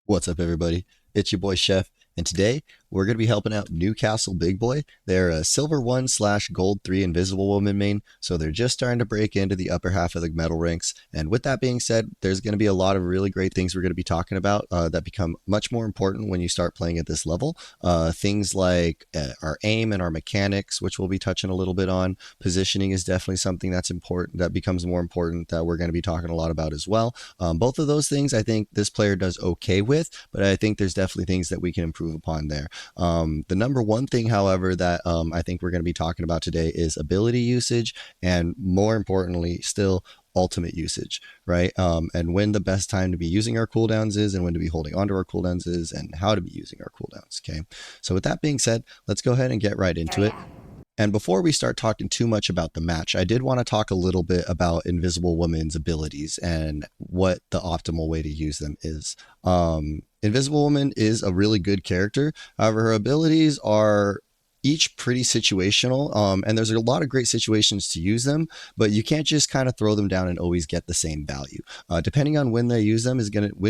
What's up, everybody? It's your boy Chef, and today we're going to be helping out Newcastle Big Boy. They're a Silver 1 slash Gold 3 Invisible Woman main, so they're just starting to break into the upper half of the medal ranks. And with that being said, there's going to be a lot of really great things we're going to be talking about that become much more important when you start playing at this level. Things like our aim and our mechanics, which we'll be touching a little bit on. Positioning is definitely something that's important, that becomes more important, that we're going to be talking a lot about as well. Both of those things I think this player does okay with, but I think there's definitely things that we can improve upon there. The number one thing, however, that I think we're going to be talking about today is ability usage, and more importantly, still ultimate usage, right? And when the best time to be using our cooldowns is, and when to be holding onto our cooldowns is, and how to be using our cooldowns. Okay. So with that being said, let's go ahead and get right into it. And before we start talking too much about the match, I did want to talk a little bit about Invisible Woman's abilities and what the optimal way to use them is. Invisible Woman is a really good character. However, her abilities are each pretty situational, and there's a lot of great situations to use them, but you can't just kind of throw them down and always get the same value. Depending on when when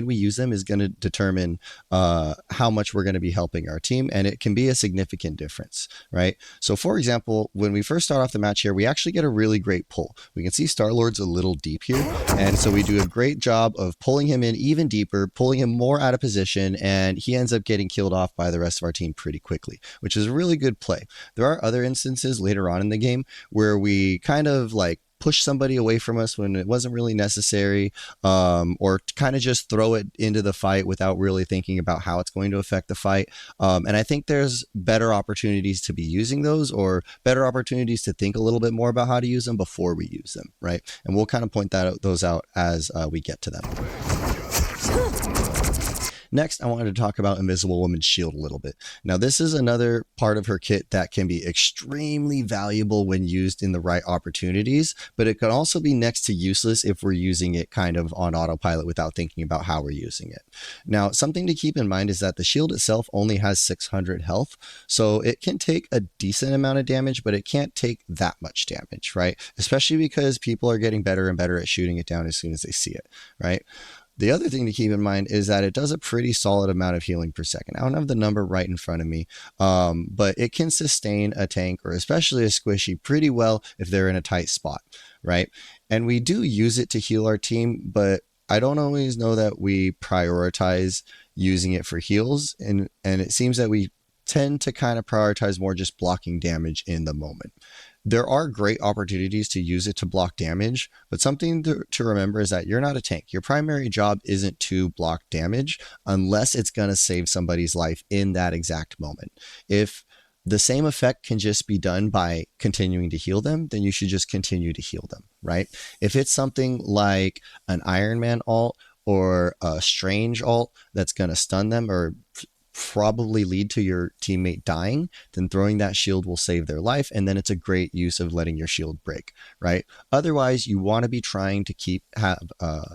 we use them is gonna determine how much we're going to be helping our team, and it can be a significant difference, right? So, for example, when we first start off the match here, we actually get a really great pull. We can see Star-Lord's a little deep here, and so we do a great job of pulling him in even deeper, pulling him more out of position, and he ends up getting killed off by the rest of our team pretty quickly, which is a really good play. There are other instances later on in the game where we kind of like push somebody away from us when it wasn't really necessary, or kind of just throw it into the fight without really thinking about how it's going to affect the fight. And I think there's better opportunities to be using those, or better opportunities to think a little bit more about how to use them before we use them, right? And we'll kind of point those out as we get to them. Next, I wanted to talk about Invisible Woman's shield a little bit. Now, this is another part of her kit that can be extremely valuable when used in the right opportunities, but it can also be next to useless if we're using it kind of on autopilot without thinking about how we're using it. Now, something to keep in mind is that the shield itself only has 600 health, so it can take a decent amount of damage, but it can't take that much damage, right? Especially because people are getting better and better at shooting it down as soon as they see it, right? The other thing to keep in mind is that it does a pretty solid amount of healing per second. I don't have the number right in front of me, but it can sustain a tank, or especially a squishy, pretty well if they're in a tight spot, right? And we do use it to heal our team, but I don't always know that we prioritize using it for heals, and it seems that we tend to kind of prioritize more just blocking damage in the moment. There are great opportunities to use it to block damage, but something to remember is that you're not a tank. Your primary job isn't to block damage unless it's going to save somebody's life in that exact moment. If the same effect can just be done by continuing to heal them, then you should just continue to heal them, right? If it's something like an Iron Man ult or a Strange ult that's going to stun them or probably lead to your teammate dying, then throwing that shield will save their life, and then it's a great use of letting your shield break, right? Otherwise, you want to be trying to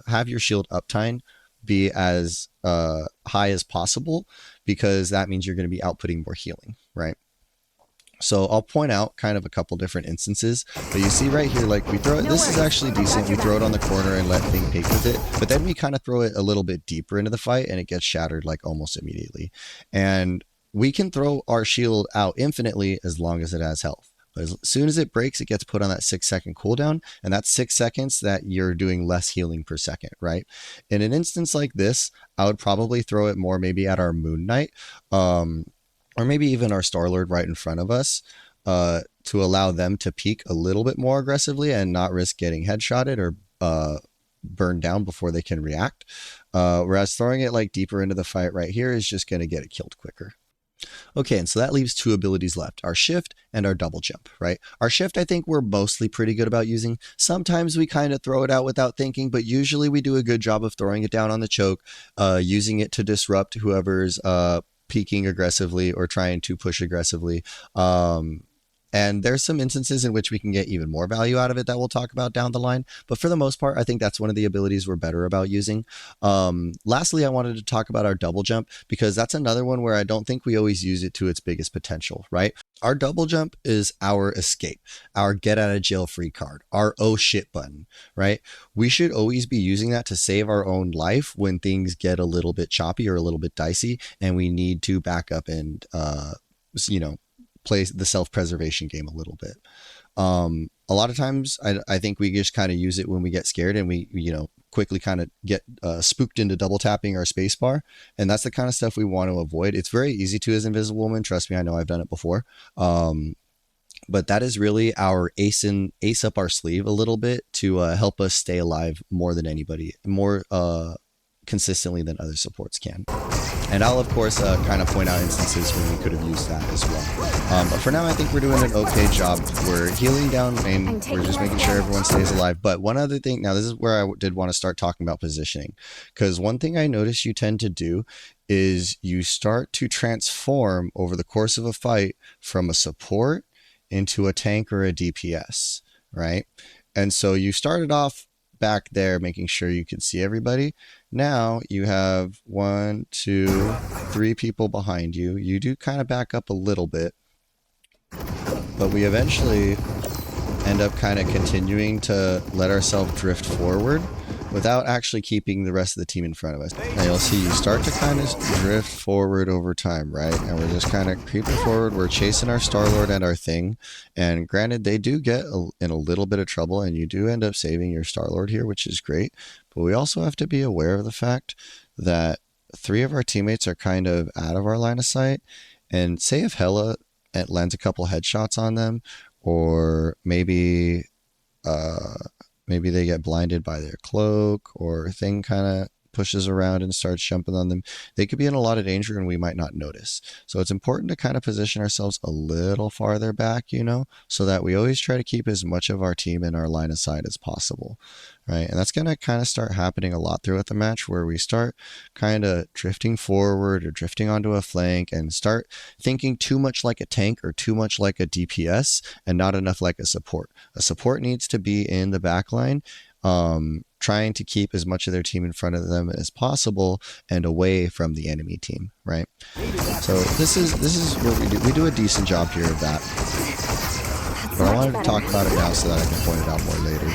have your shield uptime be as high as possible, because that means you're going to be outputting more healing, right? So I'll point out kind of a couple different instances, but you see right here, like we throw it, this is actually decent. We throw it on the corner and let Thing take with it, but then we kind of throw it a little bit deeper into the fight and it gets shattered like almost immediately. And we can throw our shield out infinitely as long as it has health. But as soon as it breaks, it gets put on that 6-second cooldown, and that's 6 seconds that you're doing less healing per second, right? In an instance like this, I would probably throw it more maybe at our Moon Knight, or maybe even our Star-Lord right in front of us, to allow them to peek a little bit more aggressively and not risk getting headshotted or burned down before they can react. Whereas throwing it like deeper into the fight right here is just going to get it killed quicker. Okay, and so that leaves two abilities left, our shift and our double jump, right? Our shift, I think we're mostly pretty good about using. Sometimes we kind of throw it out without thinking, but usually we do a good job of throwing it down on the choke, using it to disrupt whoever's peeking aggressively or trying to push aggressively. And there's some instances in which we can get even more value out of it that we'll talk about down the line. But for the most part, I think that's one of the abilities we're better about using. Lastly, I wanted to talk about our double jump, because that's another one where I don't think we always use it to its biggest potential, right? Our double jump is our escape, our get out of jail free card, our oh shit button, right? We should always be using that to save our own life when things get a little bit choppy or a little bit dicey and we need to back up and, play the self-preservation game a little bit. A lot of times I think we just kind of use it when we get scared and we quickly kind of get spooked into double tapping our space bar. And that's the kind of stuff we want to avoid. It's very easy to as Invisible Woman. Trust me, I know I've done it before. But that is really our ace up our sleeve a little bit to help us stay alive more than anybody, more consistently than other supports can. And I'll, of course, kind of point out instances when we could have used that as well. But for now, I think we're doing an okay job. We're healing down and we're just making sure everyone stays alive. But one other thing, now this is where I did want to start talking about positioning. Because one thing I notice you tend to do is you start to transform over the course of a fight from a support into a tank or a DPS, right? And so you started off back there making sure you can see everybody. Now you have 1, 2, 3 people behind you. You do kind of back up a little bit, but we eventually end up kind of continuing to let ourselves drift forward without actually keeping the rest of the team in front of us. Now you'll see you start to kind of drift forward over time, right? And we're just kind of creeping forward. We're chasing our Star-Lord and our Thing. And granted, they do get in a little bit of trouble and you do end up saving your Star-Lord here, which is great. But we also have to be aware of the fact that 3 of our teammates are kind of out of our line of sight. And say if Hela lands a couple headshots on them, or maybe they get blinded by their cloak, or Thing kind of pushes around and starts jumping on them, they could be in a lot of danger and we might not notice. So it's important to kind of position ourselves a little farther back, so that we always try to keep as much of our team in our line of sight as possible, right? And that's going to kind of start happening a lot throughout the match, where we start kind of drifting forward or drifting onto a flank and start thinking too much like a tank or too much like a DPS and not enough like a support. A support needs to be in the back line, trying to keep as much of their team in front of them as possible and away from the enemy team, right? So this is what we do. We do a decent job here of that. But I wanted to talk about it now so that I can point it out more later.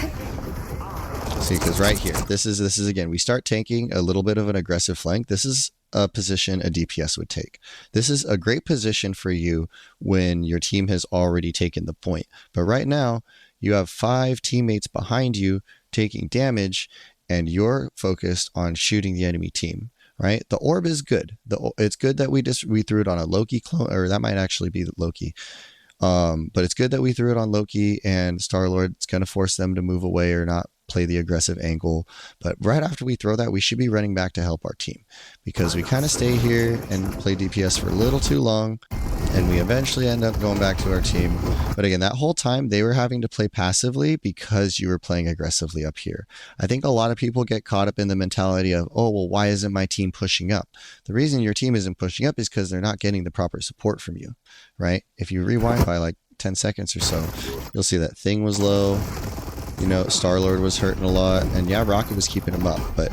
See, because right here, this is again, we start tanking a little bit of an aggressive flank. This is a position a DPS would take. This is a great position for you when your team has already taken the point. But right now, you have 5 teammates behind you taking damage, and you're focused on shooting the enemy team, right? The orb is good. It's good that we threw it on a Loki clone, or that might actually be Loki. But it's good that we threw it on Loki and Star-Lord. It's going to force them to move away or not play the aggressive angle. But right after we throw that, we should be running back to help our team, because we kind of stay here and play DPS for a little too long, and we eventually end up going back to our team. But again, that whole time they were having to play passively because you were playing aggressively up here. I think a lot of people get caught up in the mentality of, oh, well, why isn't my team pushing up? The reason your team isn't pushing up is because they're not getting the proper support from you, right? If you rewind by like 10 seconds or so, you'll see that Thing was low. Star-Lord was hurting a lot, and yeah, Rocket was keeping him up, but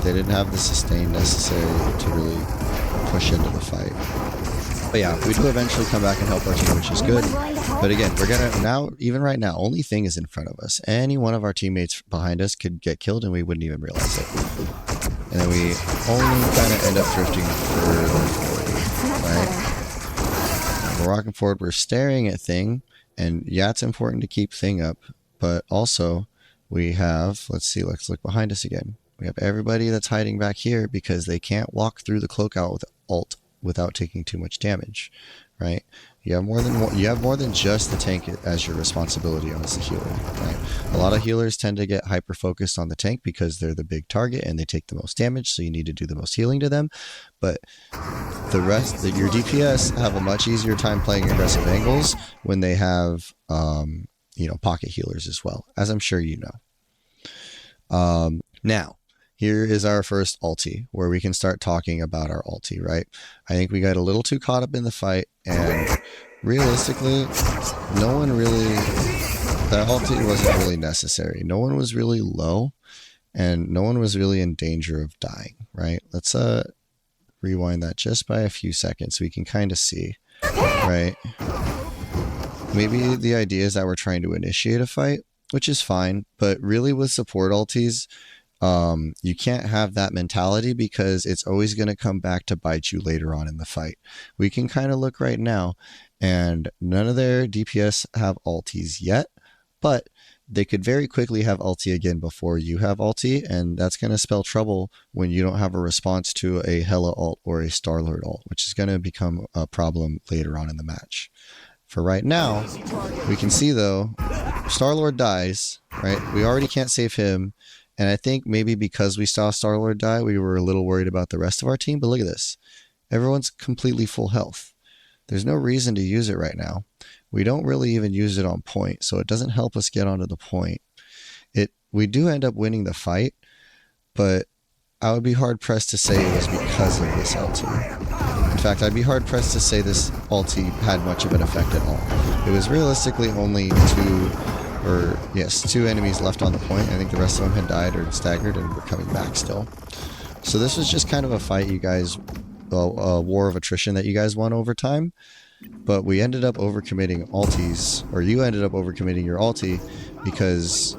they didn't have the sustain necessary to really push into the fight. But yeah, we do eventually come back and help our team, which is good. But again, we're gonna now, even right now, only Thing is in front of us. Any one of our teammates behind us could get killed and we wouldn't even realize it. And then we only kind of end up drifting further forward, right? We're walking forward, we're staring at Thing, and yeah, it's important to keep Thing up, but also we have, let's look behind us again. We have everybody that's hiding back here because they can't walk through the cloak out with ult without taking too much damage, right? You have more than just the tank as your responsibility as a healer, right? A lot of healers tend to get hyper focused on the tank because they're the big target and they take the most damage, so you need to do the most healing to them. But the rest, your DPS have a much easier time playing aggressive angles when they have pocket healers as well, as I'm sure you know. Now, here is our first ulti, where we can start talking about our ulti, right? I think we got a little too caught up in the fight, and realistically, no one really, that ulti wasn't really necessary. No one was really low, and no one was really in danger of dying, right? Let's rewind that just by a few seconds so we can kind of see, right? Maybe the idea is that we're trying to initiate a fight, which is fine, but really with support ultis, you can't have that mentality because it's always going to come back to bite you later on in the fight. We can kind of look right now, and none of their DPS have ultis yet, but they could very quickly have ulti again before you have ulti, and that's going to spell trouble when you don't have a response to a Hela ult or a Star-Lord ult, which is going to become a problem later on in the match. For right now, we can see though, Star-Lord dies, right? We already can't save him, and I think maybe because we saw Star-Lord die, we were a little worried about the rest of our team, but look at this. Everyone's completely full health. There's no reason to use it right now. We don't really even use it on point, so it doesn't help us get onto the point. We do end up winning the fight, but I would be hard-pressed to say it was because of this ulti. In fact, I'd be hard-pressed to say this ulti had much of an effect at all. It was realistically only two enemies left on the point. I think the rest of them had died or staggered and were coming back still. So this was just kind of a fight you guys, a war of attrition that you guys won over time. But we ended up overcommitting ultis, or you ended up overcommitting your ulti because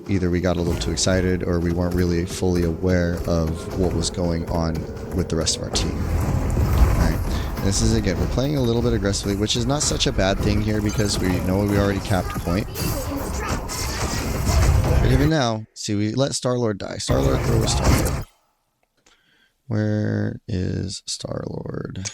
either we got a little too excited or we weren't really fully aware of what was going on with the rest of our team. Alright, this is again, we're playing a little bit aggressively, which is not such a bad thing here because we know we already capped point. But even now, see, we let Star-Lord die. Star-Lord, where was Star-Lord? Where is Star-Lord?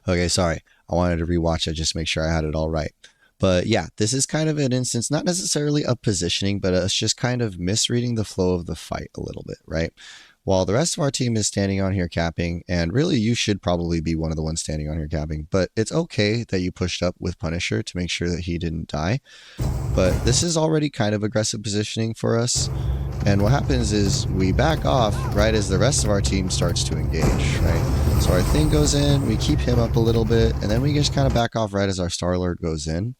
Okay, sorry. I wanted to rewatch it just to make sure I had it all right. But yeah, this is kind of an instance, not necessarily of positioning, but it's just kind of misreading the flow of the fight a little bit, right? While the rest of our team is standing on here capping, and really you should probably be one of the ones standing on here capping, but it's okay that you pushed up with Punisher to make sure that he didn't die. But this is already kind of aggressive positioning for us. And what happens is we back off right as the rest of our team starts to engage, right? So our thing goes in, we keep him up a little bit, and then we just kind of back off right as our Star-Lord goes in.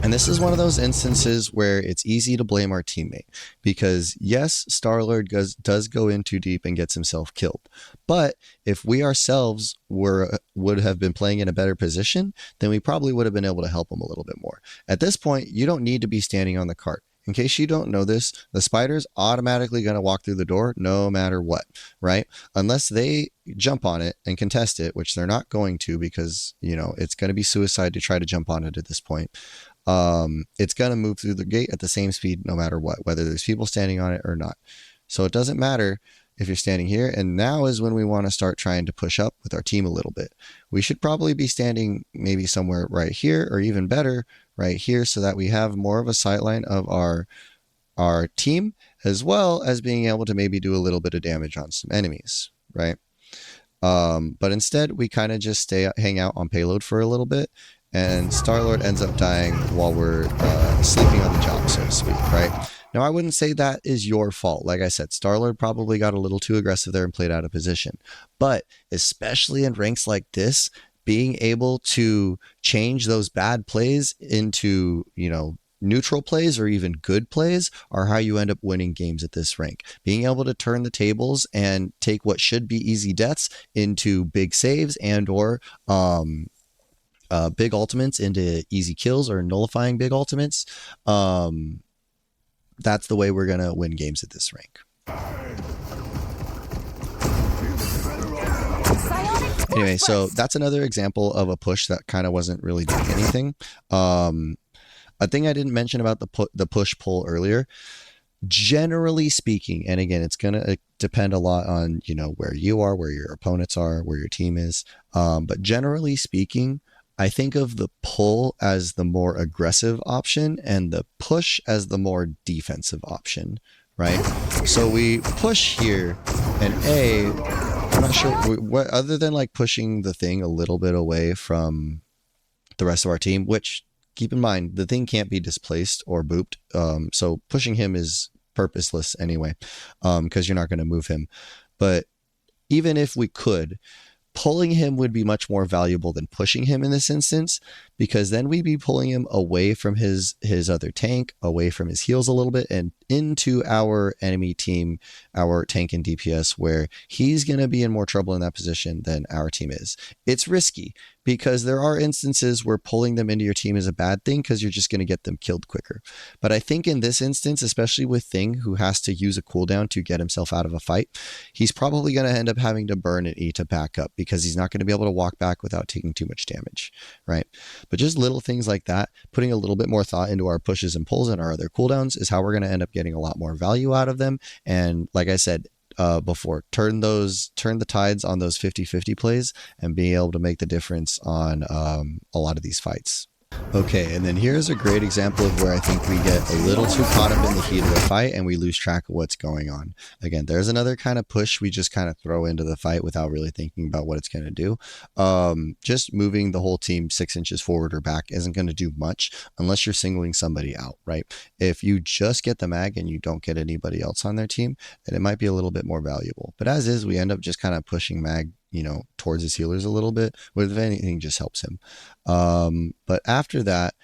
And this is one of those instances where it's easy to blame our teammate because yes, Star-Lord does go in too deep and gets himself killed. But if we ourselves would have been playing in a better position, then we probably would have been able to help him a little bit more. At this point, you don't need to be standing on the cart. In case you don't know this, the spider's automatically going to walk through the door no matter what, right? Unless they jump on it and contest it, which they're not going to because, you know, it's going to be suicide to try to jump on it at this point. It's going to move through the gate at the same speed no matter what, whether there's people standing on it or not. So it doesn't matter if you're standing here. And now is when we want to start trying to push up with our team a little bit. We should probably be standing maybe somewhere right here or even better right here so that we have more of a sightline of our team as well as being able to maybe do a little bit of damage on some enemies, right? But instead we kind of just hang out on payload for a little bit, and Star-Lord ends up dying while we're sleeping on the job, so to speak, right? Now, I wouldn't say that is your fault. Like I said, Star-Lord probably got a little too aggressive there and played out of position. But especially in ranks like this, being able to change those bad plays into, you know, neutral plays or even good plays are how you end up winning games at this rank. Being able to turn the tables and take what should be easy deaths into big saves and or big ultimates into easy kills or nullifying big ultimates. That's the way we're going to win games at this rank. Anyway, so that's another example of a push that kind of wasn't really doing anything. A thing I didn't mention about the push-pull earlier, generally speaking, and again, it's going to depend a lot on, you know, where you are, where your opponents are, where your team is. But generally speaking, I think of the pull as the more aggressive option and the push as the more defensive option, right? So we push here, and I'm not sure what, other than like pushing the thing a little bit away from the rest of our team, which keep in mind, the thing can't be displaced or booped. So pushing him is purposeless anyway, because you're not going to move him. But even if we could, pulling him would be much more valuable than pushing him in this instance, because then we'd be pulling him away from his other tank, away from his heals a little bit, and into our enemy team, our tank and DPS, where he's going to be in more trouble in that position than our team is. It's risky because there are instances where pulling them into your team is a bad thing because you're just going to get them killed quicker. But I think in this instance, especially with Thing, who has to use a cooldown to get himself out of a fight, he's probably going to end up having to burn an E to back up because he's not going to be able to walk back without taking too much damage, right? But just little things like that, putting a little bit more thought into our pushes and pulls and our other cooldowns is how we're going to end up getting a lot more value out of them. And like I said before, turn the tides on those 50-50 plays and being able to make the difference on a lot of these fights. Okay, and then here's a great example of where I think we get a little too caught up in the heat of the fight and we lose track of what's going on. Again, there's another kind of push we just kind of throw into the fight without really thinking about what it's going to do. Just moving the whole team 6 inches forward or back isn't going to do much unless you're singling somebody out, right? If you just get the mag and you don't get anybody else on their team, then it might be a little bit more valuable. But as is, we end up just kind of pushing mag, you know, towards his healers a little bit, which if anything just helps him. But after that,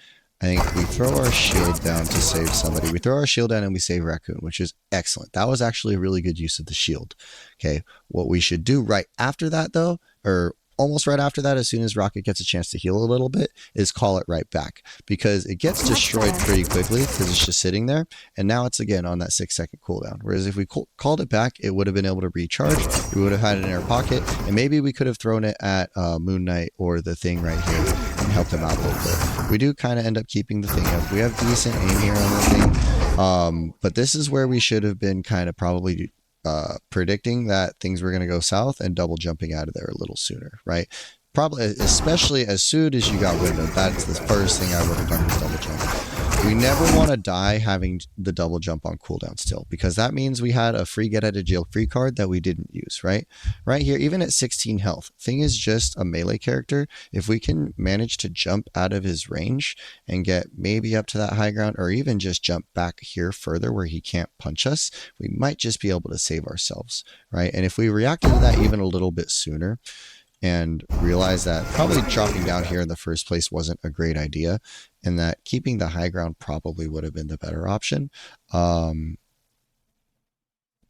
I think we throw our shield down to save somebody. We throw our shield down and we save Raccoon, which is excellent. That was actually a really good use of the shield. Okay, what we should do right after that though, or almost right after that, as soon as Rocket gets a chance to heal a little bit, is call it right back, because it gets destroyed pretty quickly because it's just sitting there, and now it's again on that 6-second cooldown. Whereas if we called it back, it would have been able to recharge, we would have had it in our pocket, and maybe we could have thrown it at Moon Knight or the Thing right here and helped him out a little bit. We do kind of end up keeping the Thing up. We have decent aim here on the Thing, but this is where we should have been kind of probably predicting that things were going to go south and double jumping out of there a little sooner, right? Probably, especially as soon as you got windowed, that's the first thing I would have done was double jump. We never want to die having the double jump on cooldown still, because that means we had a free get out of jail free card that we didn't use, right? Right here, even at 16 health, Thing is just a melee character. If we can manage to jump out of his range and get maybe up to that high ground, or even just jump back here further where he can't punch us, we might just be able to save ourselves, right? And if we reacted to that even a little bit sooner, and realize that probably dropping down here in the first place wasn't a great idea, and that keeping the high ground probably would have been the better option.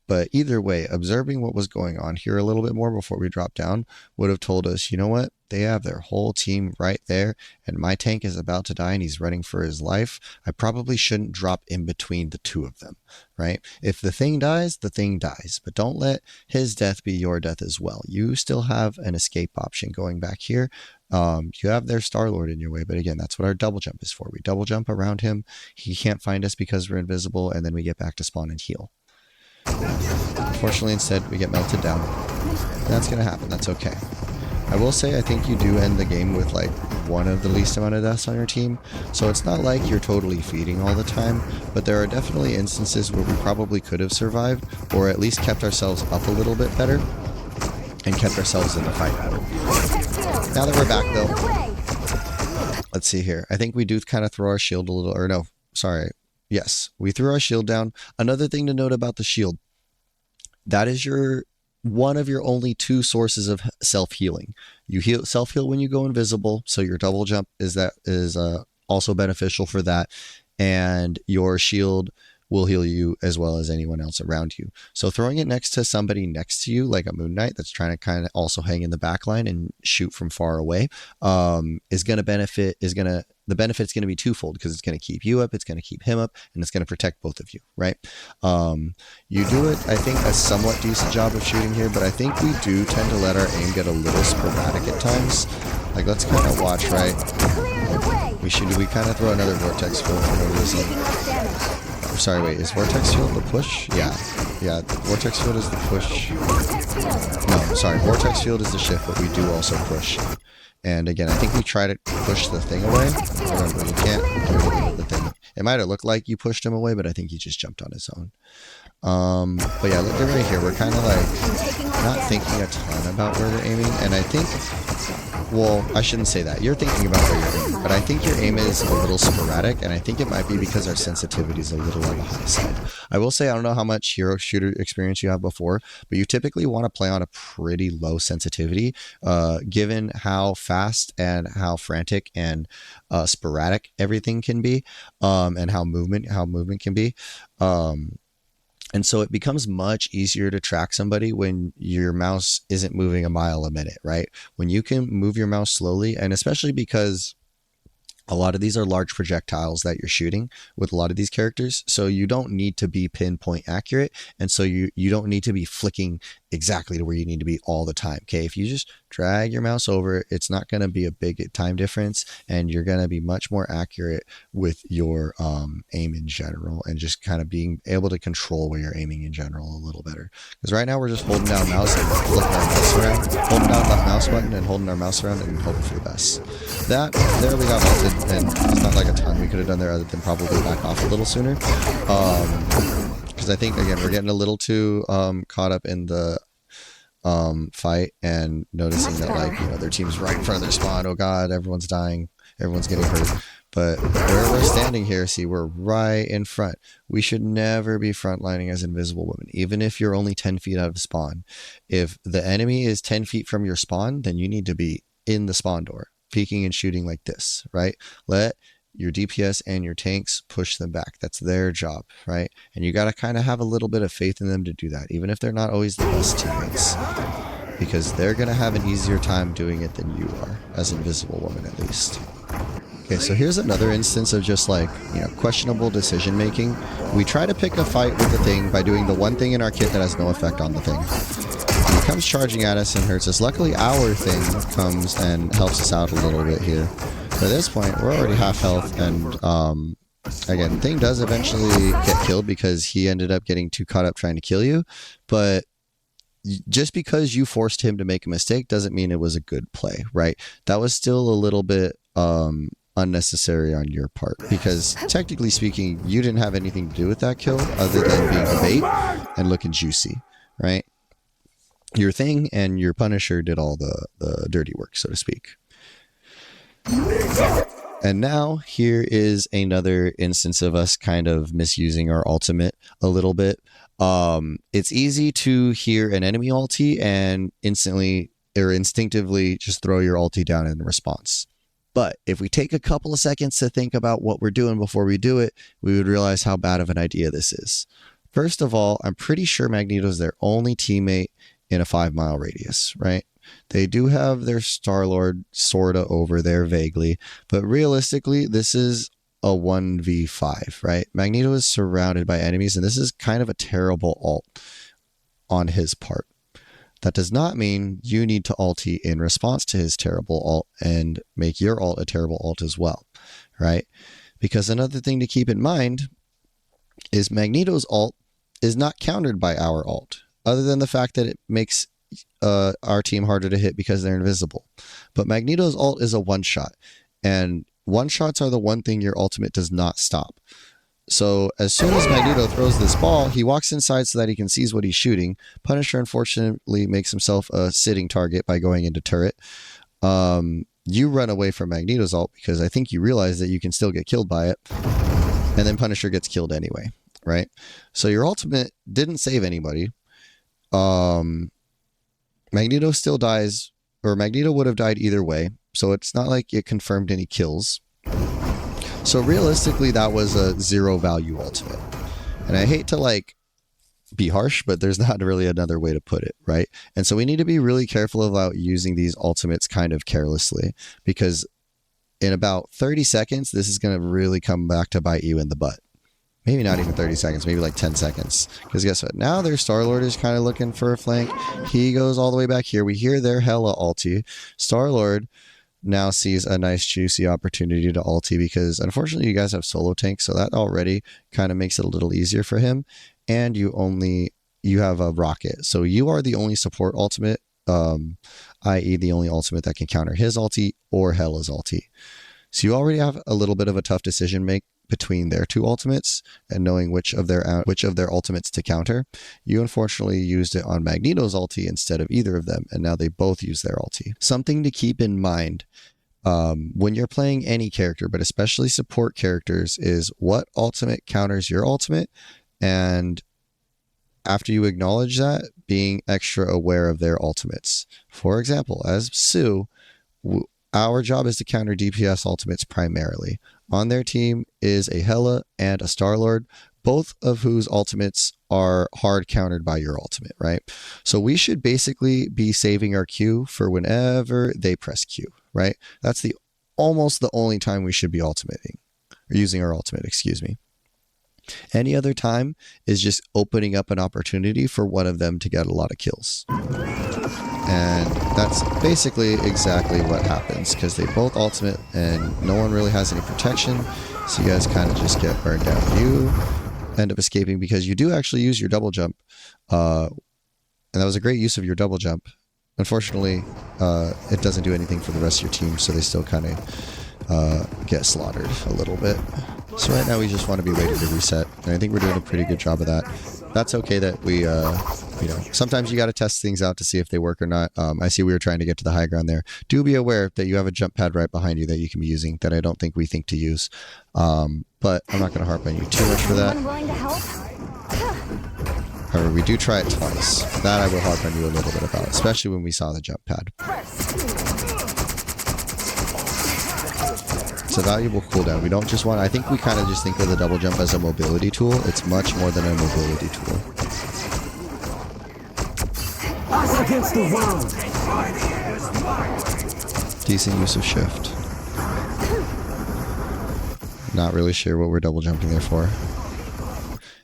But either way, observing what was going on here a little bit more before we dropped down would have told us, you know what? They have their whole team right there, and my tank is about to die and he's running for his life. I probably shouldn't drop in between the two of them, right? If the Thing dies, the Thing dies, but don't let his death be your death as well. You still have an escape option going back here. You have their Star-Lord in your way, but again, that's what our double jump is for. We double jump around him. He can't find us because we're invisible, and then we get back to spawn and heal. Unfortunately, instead, we get melted down. That's going to happen. That's okay. I will say I think you do end the game with like one of the least amount of deaths on your team, so it's not like you're totally feeding all the time, but there are definitely instances where we probably could have survived, or at least kept ourselves up a little bit better, and kept ourselves in the fight better. Now that we're back though, let's see here. I think we do kind of throw our shield a little, or no, sorry. Yes, we threw our shield down. Another thing to note about the shield, that is one of your only two sources of self-healing. You self-heal when you go invisible, so your double jump is also beneficial for that, and your shield will heal you as well as anyone else around you. So throwing it next to somebody next to you, like a Moon Knight that's trying to kind of also hang in the back line and shoot from far away, the benefit's going to be twofold, because it's going to keep you up, it's going to keep him up, and it's going to protect both of you, right? You do it, I think, a somewhat decent job of shooting here, but I think we do tend to let our aim get a little sporadic at times. Like, let's kind of watch, right? We kind of throw another Vortex Field for no reason. Sorry, wait, is Vortex Field the push? Yeah, Vortex Field is the push. No, sorry, Vortex Field is the shift, but we do also push. And again, I think we try to push the Thing away. Remember, you can't do anything with the Thing. It might have looked like you pushed him away, but I think he just jumped on his own. But yeah, look right here. We're kind of like not thinking a ton about where we're aiming. And I think, well, I shouldn't say that. You're thinking about where you're aiming, but I think your aim is a little sporadic. And I think it might be because our sensitivity is a little on the high side. I will say, I don't know how much hero shooter experience you have before, but you typically want to play on a pretty low sensitivity, given how fast and how frantic and sporadic everything can be, and how movement can be. And so it becomes much easier to track somebody when your mouse isn't moving a mile a minute, right? When you can move your mouse slowly, and especially because a lot of these are large projectiles that you're shooting with a lot of these characters. So you don't need to be pinpoint accurate. And so you don't need to be flicking exactly to where you need to be all the time. Okay. If you just drag your mouse over, it's not going to be a big time difference, and you're going to be much more accurate with your aim in general, and just kind of being able to control where you're aiming in general a little better. Because right now we're just holding down mouse and flipping our mouse around, holding down that mouse button and holding our mouse around and hoping for the best. There we got melted, and it's not like a ton we could have done there other than probably back off a little sooner. Because I think, again, we're getting a little too caught up in the fight and noticing that, like, you know, their team's right in front of their spawn. Oh god, everyone's dying, everyone's getting hurt. But where we're standing here, see, we're right in front. We should never be frontlining as Invisible Woman, even if you're only 10 feet out of spawn. If the enemy is 10 feet from your spawn, then you need to be in the spawn door, peeking and shooting like this, right? Let your DPS and your tanks push them back. That's their job, right? And you got to kind of have a little bit of faith in them to do that, even if they're not always the best teammates, because they're going to have an easier time doing it than you are, as Invisible Woman at least. Okay, so here's another instance of just, like, you know, questionable decision making. We try to pick a fight with the thing by doing the one thing in our kit that has no effect on the thing. It comes charging at us and hurts us. Luckily, our thing comes and helps us out a little bit here. But at this point, we're already half health, and again, thing does eventually get killed because he ended up getting too caught up trying to kill you. But just because you forced him to make a mistake doesn't mean it was a good play, right? That was still a little bit unnecessary on your part, because technically speaking, you didn't have anything to do with that kill other than being the bait and looking juicy, right? Your thing and your Punisher did all the dirty work, so to speak. And now here is another instance of us kind of misusing our ultimate a little bit. It's easy to hear an enemy ulti and instantly or instinctively just throw your ulti down in response. But if we take a couple of seconds to think about what we're doing before we do it, we would realize how bad of an idea this is. First of all, I'm pretty sure Magneto's their only teammate in a 5-mile radius, right? They do have their Star-Lord sorta over there vaguely, but realistically, this is a 1v5, right? Magneto is surrounded by enemies, and this is kind of a terrible ult on his part. That does not mean you need to ulti in response to his terrible ult and make your ult a terrible ult as well, right? Because another thing to keep in mind is Magneto's ult is not countered by our ult, other than the fact that it makes our team harder to hit because they're invisible. But Magneto's ult is a one-shot, and one-shots are the one thing your ultimate does not stop. So as soon as Magneto throws this ball, he walks inside so that he can seize what he's shooting. Punisher unfortunately makes himself a sitting target by going into turret. You run away from Magneto's ult because I think you realize that you can still get killed by it, and then Punisher gets killed anyway, right? So your ultimate didn't save anybody. Magneto still dies, or Magneto would have died either way, so it's not like it confirmed any kills. So realistically, that was a 0 value ultimate. And I hate to, like, be harsh, but there's not really another way to put it, right? And so we need to be really careful about using these ultimates kind of carelessly, because in about 30 seconds, this is going to really come back to bite you in the butt. Maybe not even 30 seconds, maybe like 10 seconds. Because guess what? Now their Star-Lord is kind of looking for a flank. He goes all the way back here. We hear their Hela ulti. Star-Lord now sees a nice juicy opportunity to ulti, because unfortunately you guys have solo tanks, so that already kind of makes it a little easier for him. And you have a rocket. So you are the only support ultimate, i.e. the only ultimate that can counter his ulti or Hela's ulti. So you already have a little bit of a tough decision between their two ultimates and knowing which of their ultimates to counter. You unfortunately used it on Magneto's ulti instead of either of them, and now they both use their ulti. Something to keep in mind when you're playing any character, but especially support characters, is what ultimate counters your ultimate, and after you acknowledge that, being extra aware of their ultimates. For example, as Sue, our job is to counter DPS ultimates primarily. On their team is a Hela and a Star-Lord, both of whose ultimates are hard countered by your ultimate, right? So we should basically be saving our Q for whenever they press Q, right? That's almost the only time we should be ultimating, or using our ultimate, excuse me. Any other time is just opening up an opportunity for one of them to get a lot of kills. And that's basically exactly what happens, because they both ultimate and no one really has any protection. So you guys kind of just get burned down. You end up escaping because you do actually use your double jump. And that was a great use of your double jump. Unfortunately, it doesn't do anything for the rest of your team, so they still kind of get slaughtered a little bit. So right now we just want to be waiting to reset, and I think we're doing a pretty good job of that. That's okay that we, you know, sometimes you got to test things out to see if they work or not. I see we were trying to get to the high ground there. Do be aware that you have a jump pad right behind you that you can be using that I don't think we think to use. But I'm not going to harp on you too much for that. However, we do try it twice. That I will harp on you a little bit about, especially when we saw the jump pad. It's a valuable cooldown. We don't just want, I think we kind of just think of the double jump as a mobility tool. It's much more than a mobility tool. Against the world. Decent use of shift. Not really sure what we're double jumping there for.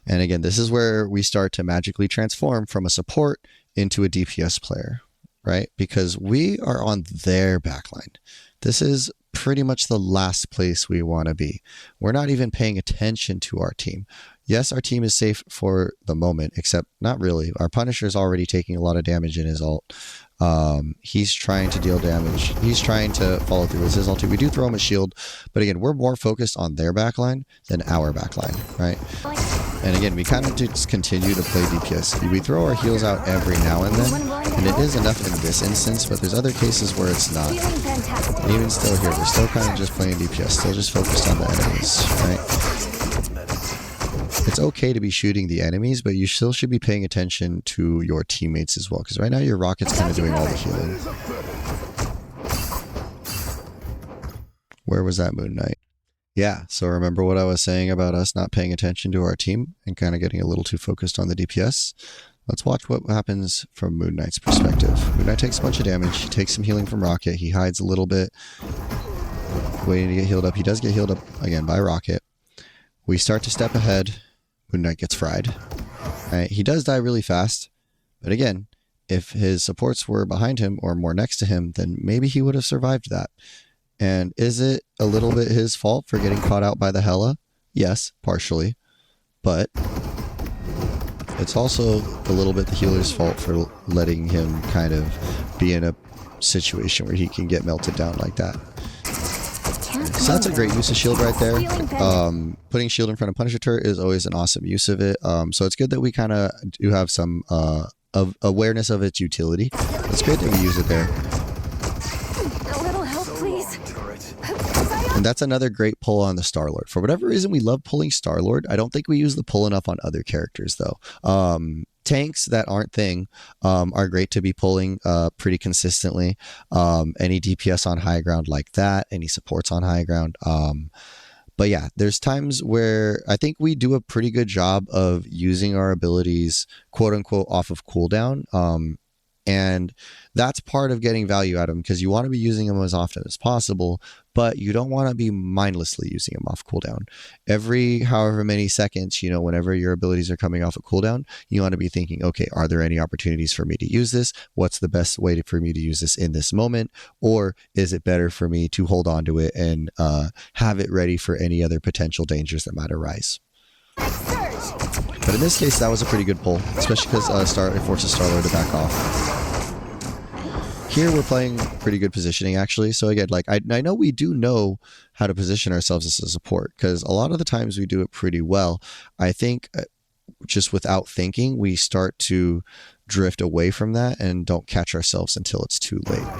And again, this is where we start to magically transform from a support into a DPS player, right? Because we are on their backline. This is pretty much the last place we want to be. We're not even paying attention to our team. Yes, our team is safe for the moment, except not really. Our Punisher is already taking a lot of damage in his ult. He's trying to deal damage. He's trying to follow through with his ulti. We do throw him a shield, but again, we're more focused on their backline than our backline, right? And again, we kind of just continue to play DPS. We throw our heals out every now and then, and it is enough in this instance, but there's other cases where it's not. And even still here, we're still kind of just playing DPS, still just focused on the enemies, right? It's okay to be shooting the enemies, but you still should be paying attention to your teammates as well, because right now your Rocket's kind of doing all the healing. Where was that, Moon Knight? Yeah, so remember what I was saying about us not paying attention to our team and kind of getting a little too focused on the DPS? Let's watch what happens from Moon Knight's perspective. Moon Knight takes a bunch of damage. He takes some healing from Rocket. He hides a little bit, waiting to get healed up. He does get healed up again by Rocket. We start to step ahead. Moon Knight gets fried. Right, he does die really fast, but again, if his supports were behind him or more next to him, then maybe he would have survived that. And is it a little bit his fault for getting caught out by the Hela? Yes, partially. But it's also a little bit the healer's fault for letting him kind of be in a situation where he can get melted down like that. So that's a great use of shield right there. Putting shield in front of Punisher turret is always an awesome use of it. So it's good that we kind of do have some of awareness of its utility. It's great that we use it there. And that's another great pull on the Star-Lord. For whatever reason, we love pulling Star-Lord. I don't think we use the pull enough on other characters, though. Tanks that aren't Thing are great to be pulling pretty consistently. Any DPS on high ground like that, any supports on high ground. But yeah, there's times where I think we do a pretty good job of using our abilities, quote unquote, off of cooldown. And that's part of getting value out of them, because you want to be using them as often as possible, but you don't want to be mindlessly using them off cooldown. Every however many seconds, you know, whenever your abilities are coming off a cooldown, you want to be thinking, okay, are there any opportunities for me to use this? What's the best way for me to use this in this moment? Or is it better for me to hold on to it and have it ready for any other potential dangers that might arise? But in this case, that was a pretty good pull, especially because it forces Star-Lord to back off. here we're playing pretty good positioning actually. So again, like I know we do know how to position ourselves as a support, because a lot of the times we do it pretty well. I think just without thinking, we start to drift away from that and don't catch ourselves until it's too late. All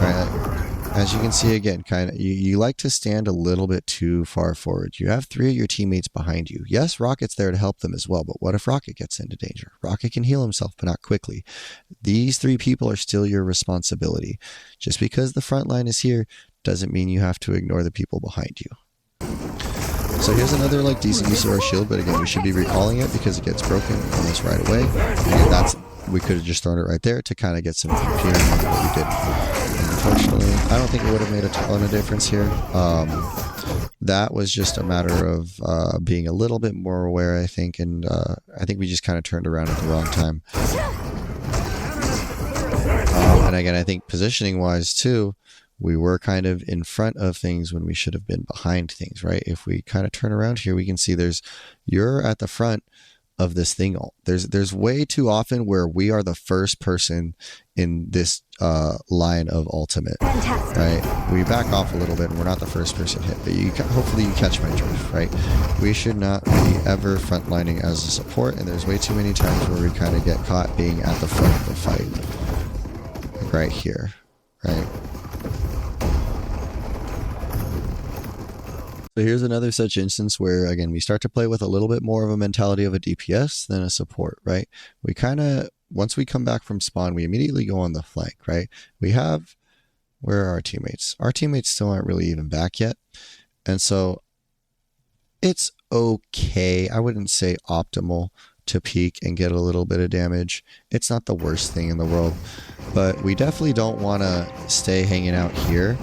right. As you can see, again, kind of, you like to stand a little bit too far forward. You have 3 of your teammates behind you. Yes, Rocket's there to help them as well, but what if Rocket gets into danger? Rocket can heal himself, but not quickly. These 3 people are still your responsibility. Just because the front line is here doesn't mean you have to ignore the people behind you. So here's another like decent use of our shield, but again, we should be recalling it because it gets broken almost right away. And we could have just thrown it right there to kind of get some computing on what we did. And unfortunately, I don't think it would have made a ton of difference here. That was just a matter of being a little bit more aware, I think, and I think we just kind of turned around at the wrong time. And again, I think positioning-wise too, we were kind of in front of things when we should have been behind things, right? If we kind of turn around here, we can see you're at the front of this thing. There's way too often where we are the first person in this line of ultimate. Fantastic. Right? We back off a little bit and we're not the first person hit, but hopefully you catch my drift, right? We should not be ever frontlining as a support, and there's way too many times where we kind of get caught being at the front of the fight. Like right here, right? So here's another such instance where, again, we start to play with a little bit more of a mentality of a DPS than a support, right? We kind of, once we come back from spawn, we immediately go on the flank, right? Where are our teammates? Our teammates still aren't really even back yet. And so it's okay. I wouldn't say optimal to peek and get a little bit of damage. It's not the worst thing in the world, but we definitely don't want to stay hanging out here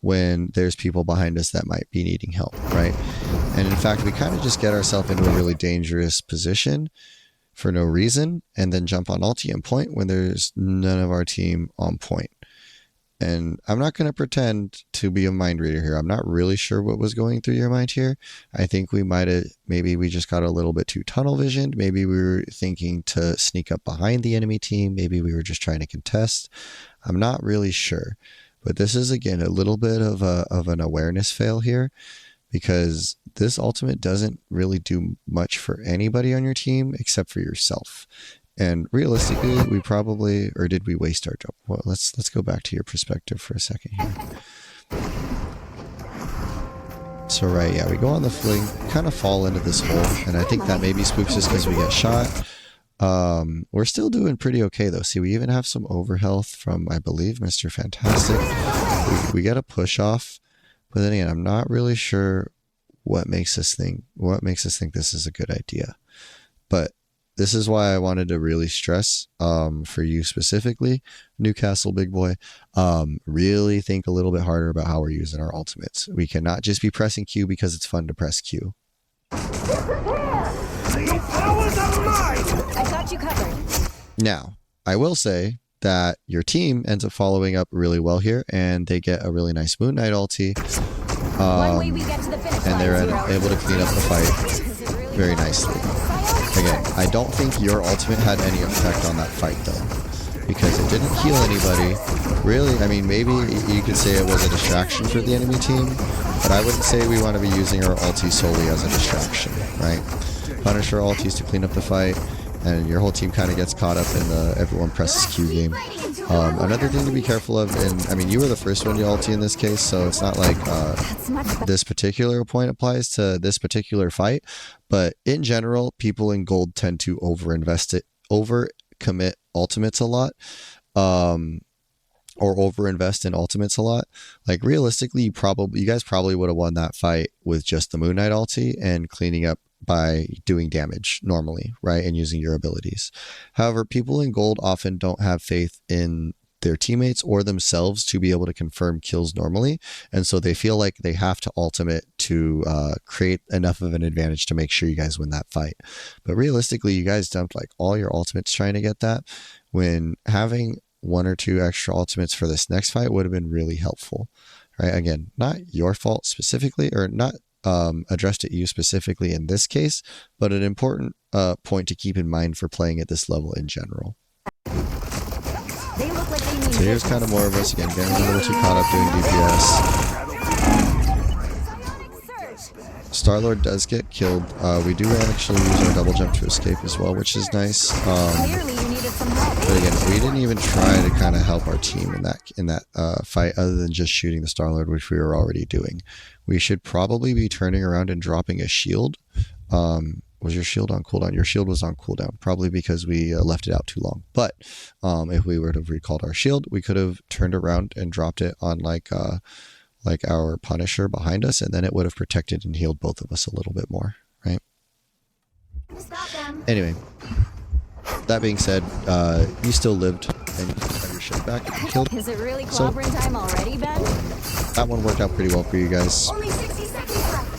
when there's people behind us that might be needing help, right? And in fact, we kind of just get ourselves into a really dangerous position for no reason, and then jump on ulti and point when there's none of our team on point. And I'm not going to pretend to be a mind reader here. I'm not really sure what was going through your mind here. I think maybe we just got a little bit too tunnel visioned. Maybe we were thinking to sneak up behind the enemy team. Maybe we were just trying to contest. I'm not really sure. But this is, again, a little bit of an awareness fail here, because this ultimate doesn't really do much for anybody on your team except for yourself. And realistically, we probably, or did we waste our jump? Well, let's go back to your perspective for a second here. So right, yeah, we go on the fling, kind of fall into this hole, and I think that maybe spooks us because we get shot. We're still doing pretty okay though. See, we even have some overhealth from, I believe, Mr. Fantastic. We get a push off, but then again, I'm not really sure what makes us think this is a good idea. But this is why I wanted to really stress, for you specifically, Newcastle big boy, really think a little bit harder about how we're using our ultimates. We cannot just be pressing Q because it's fun to press Q. I got you covered. Now, I will say that your team ends up following up really well here, and they get a really nice Moon Knight ulti. And they're able to clean up the fight very nicely. Again, I don't think your ultimate had any effect on that fight though, because it didn't heal anybody. Really, I mean, maybe you could say it was a distraction for the enemy team, but I wouldn't say we want to be using our ulti solely as a distraction, right? Punish our ultis to clean up the fight, and your whole team kind of gets caught up in the everyone presses Q game. Another thing to be careful of, and I mean, you were the first one to ulti in this case, so it's not like this particular point applies to this particular fight, but in general, people in gold tend to overcommit ultimates a lot, or overinvest in ultimates a lot. Like realistically, you guys probably would have won that fight with just the Moon Knight ulti and cleaning up by doing damage normally, right? And using your abilities. However, people in gold often don't have faith in their teammates or themselves to be able to confirm kills normally. And so they feel like they have to ultimate to create enough of an advantage to make sure you guys win that fight. But realistically, you guys dumped like all your ultimates trying to get that, when having 1 or 2 extra ultimates for this next fight would have been really helpful, right? Again, not your fault specifically, or not addressed at you specifically in this case, but an important point to keep in mind for playing at this level in general. They look like they mean So here's kind of more of us again, getting a little too caught up doing DPS. Star-Lord does get killed. We do actually use our double jump to escape as well, which is nice. Clearly you needed some help. But again, we didn't even try to kind of help our team in that fight, other than just shooting the Star-Lord, which we were already doing. We should probably be turning around and dropping a shield. Was your shield on cooldown? Your shield was on cooldown, probably because we left it out too long. But if we would have recalled our shield, we could have turned around and dropped it on like our Punisher behind us, and then it would have protected and healed both of us a little bit more, right? Anyway, that being said, you still lived, and you have your shield back and you killed. Is it really clobbering time already, Ben? That one worked out pretty well for you guys. Only 60 seconds left.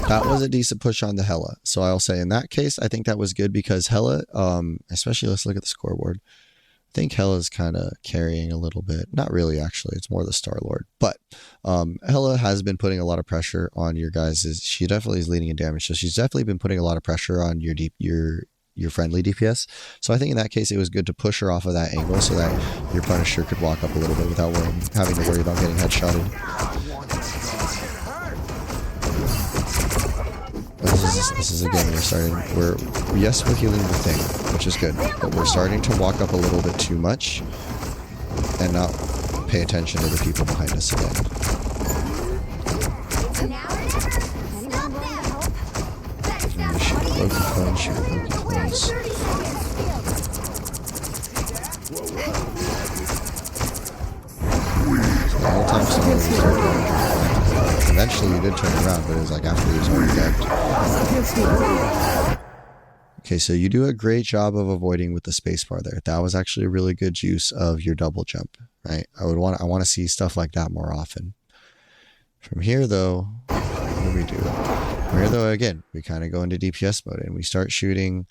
That was a decent push on the Hela. So I'll say in that case, I think that was good because Hela, especially let's look at the scoreboard. I think Hela's kind of carrying a little bit. Not really, actually. It's more the Star-Lord. But Hela has been putting a lot of pressure on your guys'. She definitely is leading in damage. So she's definitely been putting a lot of pressure on your friendly DPS. So I think in that case, it was good to push her off of that angle so that your Punisher could walk up a little bit without having to worry about getting headshotted. This is again, we're healing the thing, which is good, but we're starting to walk up a little bit too much and not pay attention to the people behind us again. Shoot Loki clones, shoot Loki clones. So the whole time someone was starting. Eventually you did turn around, but it was like after he was already dead. Okay, so you do a great job of avoiding with the spacebar there. That was actually a really good use of your double jump, right? I want to see stuff like that more often. From here though, what do we do? From here though, again, we kind of go into DPS mode and we start shooting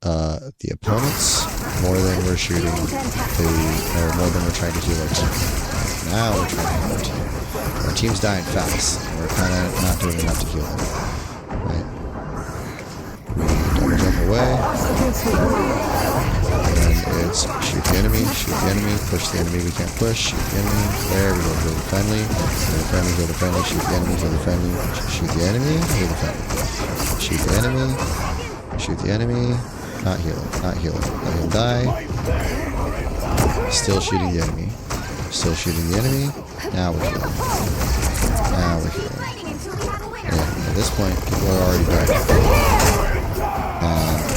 the opponents more than we're shooting more than we're trying to heal our team. Now we're trying to heal our team. Our team's dying fast, and we're kind of not doing enough to heal them. Right? We double jump away, and it's shoot the enemy, push the enemy we can't push, shoot the enemy, there we go, heal the friendly, heal the friendly, shoot the enemy, heal the friendly, shoot the enemy, heal the friendly, shoot the enemy, shoot the enemy, not healing, let him die, still shooting the enemy. Still shooting the enemy. Now we're healing. And at this point, people are already dead.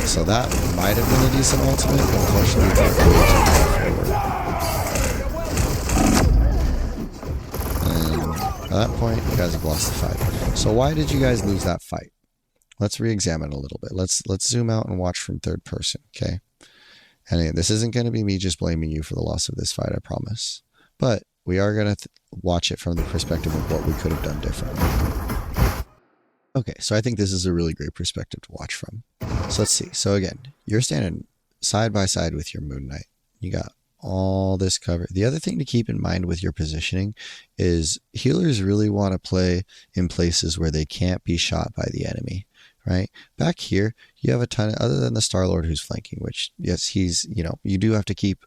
So that might have been a decent ultimate, but unfortunately we can't really take that forward. And at that point, you guys have lost the fight. So why did you guys lose that fight? Let's re-examine a little bit. Let's zoom out and watch from third person, okay? And again, this isn't going to be me just blaming you for the loss of this fight, I promise. But we are going to watch it from the perspective of what we could have done differently. Okay, so I think this is a really great perspective to watch from. So let's see. So again, you're standing side by side with your Moon Knight. You got all this cover. The other thing to keep in mind with your positioning is healers really want to play in places where they can't be shot by the enemy, right? Back here, you have a ton of, other than the Star-Lord who's flanking, which yes, he's, you do have to keep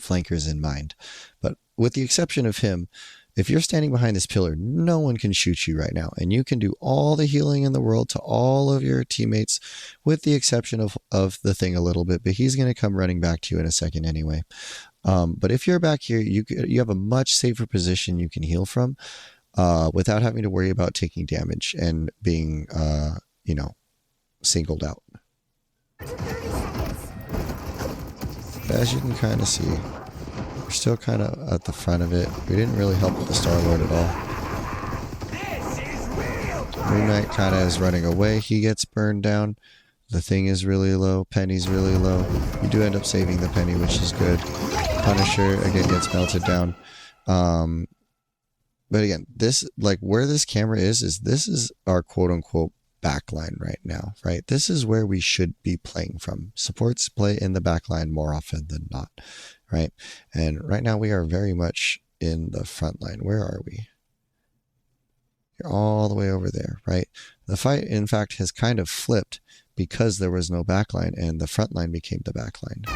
flankers in mind. But with the exception of him, if you're standing behind this pillar, no one can shoot you right now. And you can do all the healing in the world to all of your teammates, with the exception of the thing a little bit, but he's going to come running back to you in a second anyway. But if you're back here, you have a much safer position you can heal from without having to worry about taking damage and being, singled out. As you can kind of see, we're still kind of at the front of it. We didn't really help with the Star-Lord at all. Moon Knight kind of is running away. He gets burned down. The thing is really low. Penny's really low. You do end up saving the Penny, which is good. Punisher, again, gets melted down. But again, this, like, where this camera is this is our quote-unquote backline right now, right? This is where we should be playing from. Supports play in the backline more often than not, right? And right now we are very much in the front line. Where are we? You're all the way over there, right? The fight, in fact, has kind of flipped because there was no backline and the front line became the backline.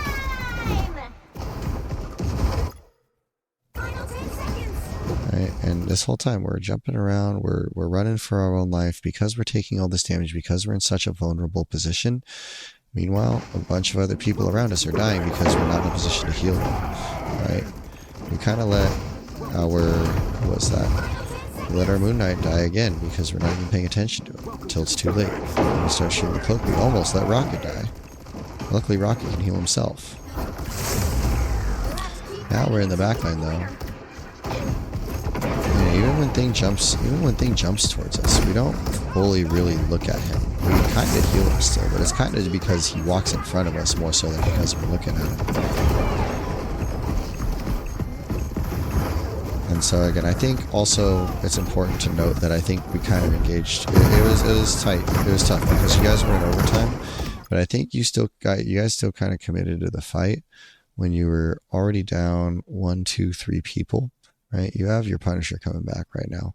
Final 10 seconds. Right? And this whole time we're jumping around, we're running for our own life because we're taking all this damage, because we're in such a vulnerable position. Meanwhile, a bunch of other people around us are dying because we're not in a position to heal them. Right? We kind of let let our Moon Knight die again because we're not even paying attention to him until it's too late. When we start shooting the cloak, we almost let Rocket die. Luckily, Rocket can heal himself. Now we're in the backline though. And even when Thing jumps towards us, we don't fully really look at him. We kind of heal him still, but it's kind of because he walks in front of us more so than because we're looking at him. And so again, I think also it's important to note that I think we kind of engaged. It was tight. It was tough because you guys were in overtime, but I think you guys still kind of committed to the fight when you were already down 1, 2, 3 people. Right? You have your Punisher coming back right now,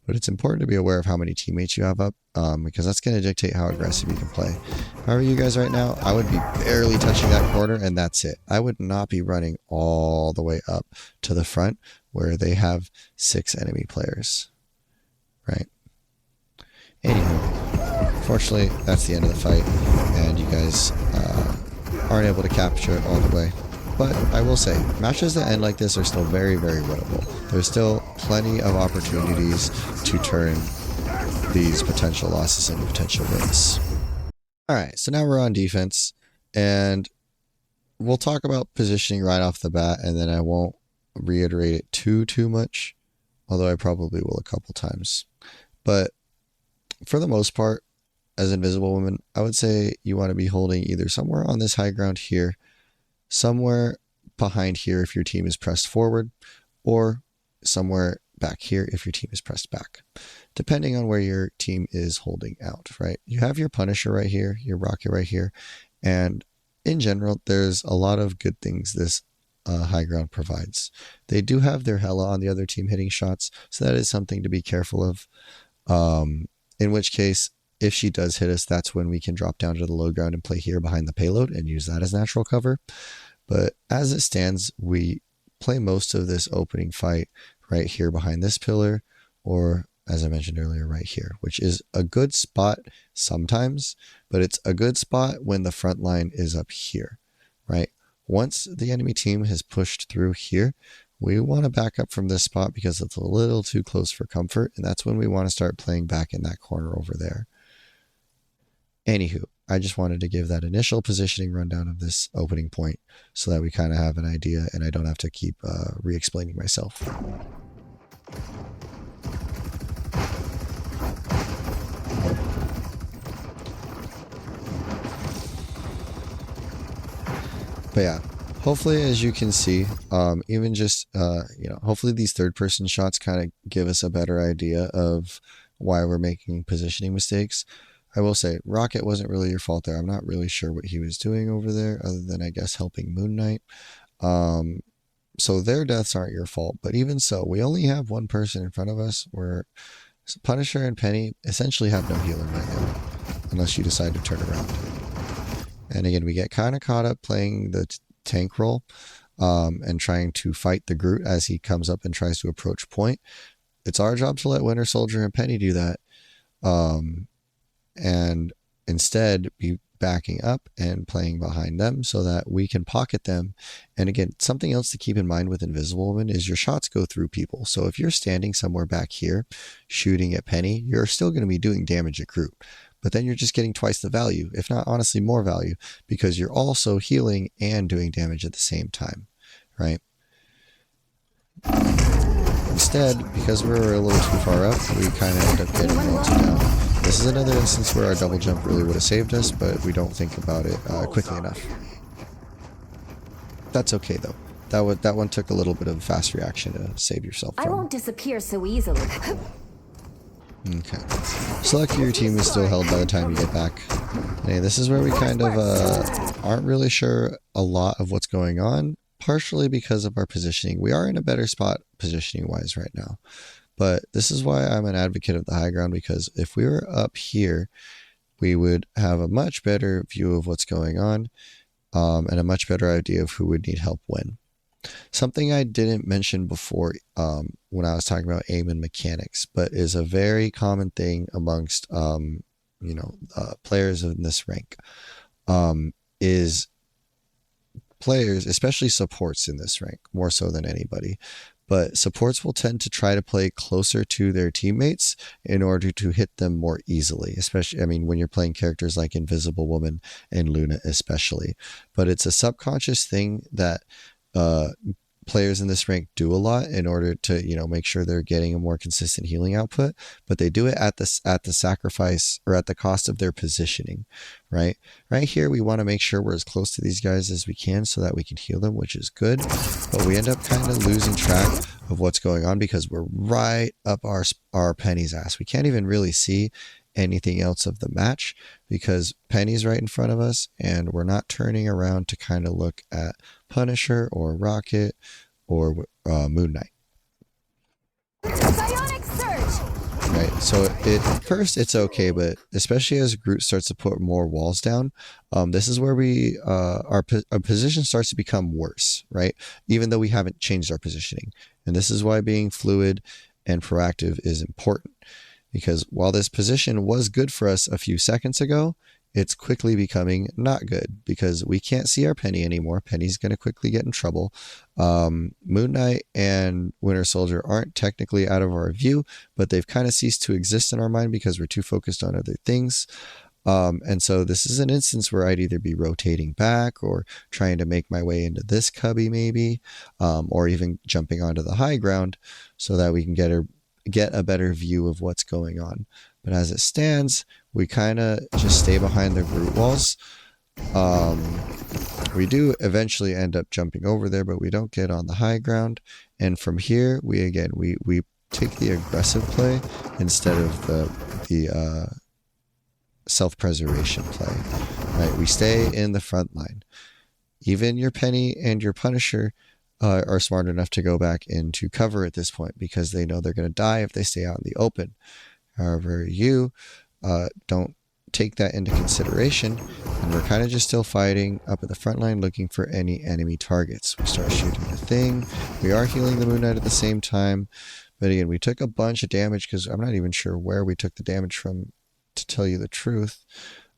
but it's important to be aware of how many teammates you have up, because that's going to dictate how aggressive you can play. However, you guys right now, I would be barely touching that corner, and that's it. I would not be running all the way up to the front where they have 6 enemy players. Right? Anywho, fortunately, that's the end of the fight, and you guys aren't able to capture it all the way. But I will say, matches that end like this are still very, very winnable. There's still plenty of opportunities to turn these potential losses into potential wins. Alright, so now we're on defense, and we'll talk about positioning right off the bat, and then I won't reiterate it too much, although I probably will a couple times. But for the most part, as Invisible Woman, I would say you want to be holding either somewhere on this high ground here, somewhere behind here if your team is pressed forward, or somewhere back here if your team is pressed back, depending on where your team is holding out, right? You have your Punisher right here, your Rocket right here, and in general, there's a lot of good things this high ground provides. They do have their Hela on the other team hitting shots, so that is something to be careful of, in which case, if she does hit us, that's when we can drop down to the low ground and play here behind the payload and use that as natural cover. But as it stands, we play most of this opening fight right here behind this pillar, or as I mentioned earlier, right here, which is a good spot sometimes, but it's a good spot when the front line is up here, right? Once the enemy team has pushed through here, we want to back up from this spot because it's a little too close for comfort, and that's when we want to start playing back in that corner over there. Anywho, I just wanted to give that initial positioning rundown of this opening point so that we kind of have an idea and I don't have to keep re-explaining myself. But yeah, hopefully, as you can see, even just, hopefully these third-person shots kind of give us a better idea of why we're making positioning mistakes. I will say, Rocket wasn't really your fault there. I'm not really sure what he was doing over there, other than, I guess, helping Moon Knight. So their deaths aren't your fault. But even so, we only have one person in front of us where Punisher and Penny essentially have no healer right now, unless you decide to turn around. And again, we get kind of caught up playing the tank role and trying to fight the Groot as he comes up and tries to approach point. It's our job to let Winter Soldier and Penny do that. And instead be backing up and playing behind them so that we can pocket them. And again, something else to keep in mind with Invisible Woman is your shots go through people. So if you're standing somewhere back here shooting at Penny, you're still going to be doing damage at Groot. But then you're just getting twice the value, if not honestly more value, because you're also healing and doing damage at the same time, right? Instead, because we were a little too far up, we kind of end up getting melted down. This is another instance where our double jump really would have saved us, but we don't think about it quickly enough. That's okay though. That one took a little bit of a fast reaction to save yourself from. I won't disappear so easily. Okay. So lucky your team is still held by the time you get back. Hey, this is where we kind of aren't really sure a lot of what's going on, partially because of our positioning. We are in a better spot positioning-wise right now. But this is why I'm an advocate of the high ground, because if we were up here, we would have a much better view of what's going on, and a much better idea of who would need help when. Something I didn't mention before when I was talking about aim and mechanics, but is a very common thing amongst players in this rank, is players, especially supports in this rank, more so than anybody. But supports will tend to try to play closer to their teammates in order to hit them more easily, especially, I mean, when you're playing characters like Invisible Woman and Luna especially. But it's a subconscious thing that players in this rank do a lot in order to make sure they're getting a more consistent healing output, but they do it at the sacrifice or at the cost of their positioning. Right here we want to make sure we're as close to these guys as we can so that we can heal them, which is good, but we end up kind of losing track of what's going on because we're right up our Penny's ass. We can't even really see anything else of the match because Penny's right in front of us and we're not turning around to kind of look at Punisher or Rocket or Moon Knight. Bionic surge. Right, so at first it's okay, but especially as Groot starts to put more walls down, this is where our position starts to become worse, right? Even though we haven't changed our positioning, and this is why being fluid and proactive is important. Because while this position was good for us a few seconds ago, it's quickly becoming not good because we can't see our Penny anymore. Penny's going to quickly get in trouble. Moon Knight and Winter Soldier aren't technically out of our view, but they've kind of ceased to exist in our mind because we're too focused on other things. And so this is an instance where I'd either be rotating back or trying to make my way into this cubby maybe, or even jumping onto the high ground so that we can get a better view of what's going on. But as it stands, we kind of just stay behind the Groot walls. We do eventually end up jumping over there, but we don't get on the high ground. And from here, we take the aggressive play instead of the self-preservation play. Right? We stay in the front line. Even your Penny and your Punisher are smart enough to go back into cover at this point because they know they're going to die if they stay out in the open. However, you don't take that into consideration, and we're kind of just still fighting up at the front line looking for any enemy targets. We start shooting the thing. We are healing the Moon Knight at the same time, but again, we took a bunch of damage because I'm not even sure where we took the damage from, to tell you the truth,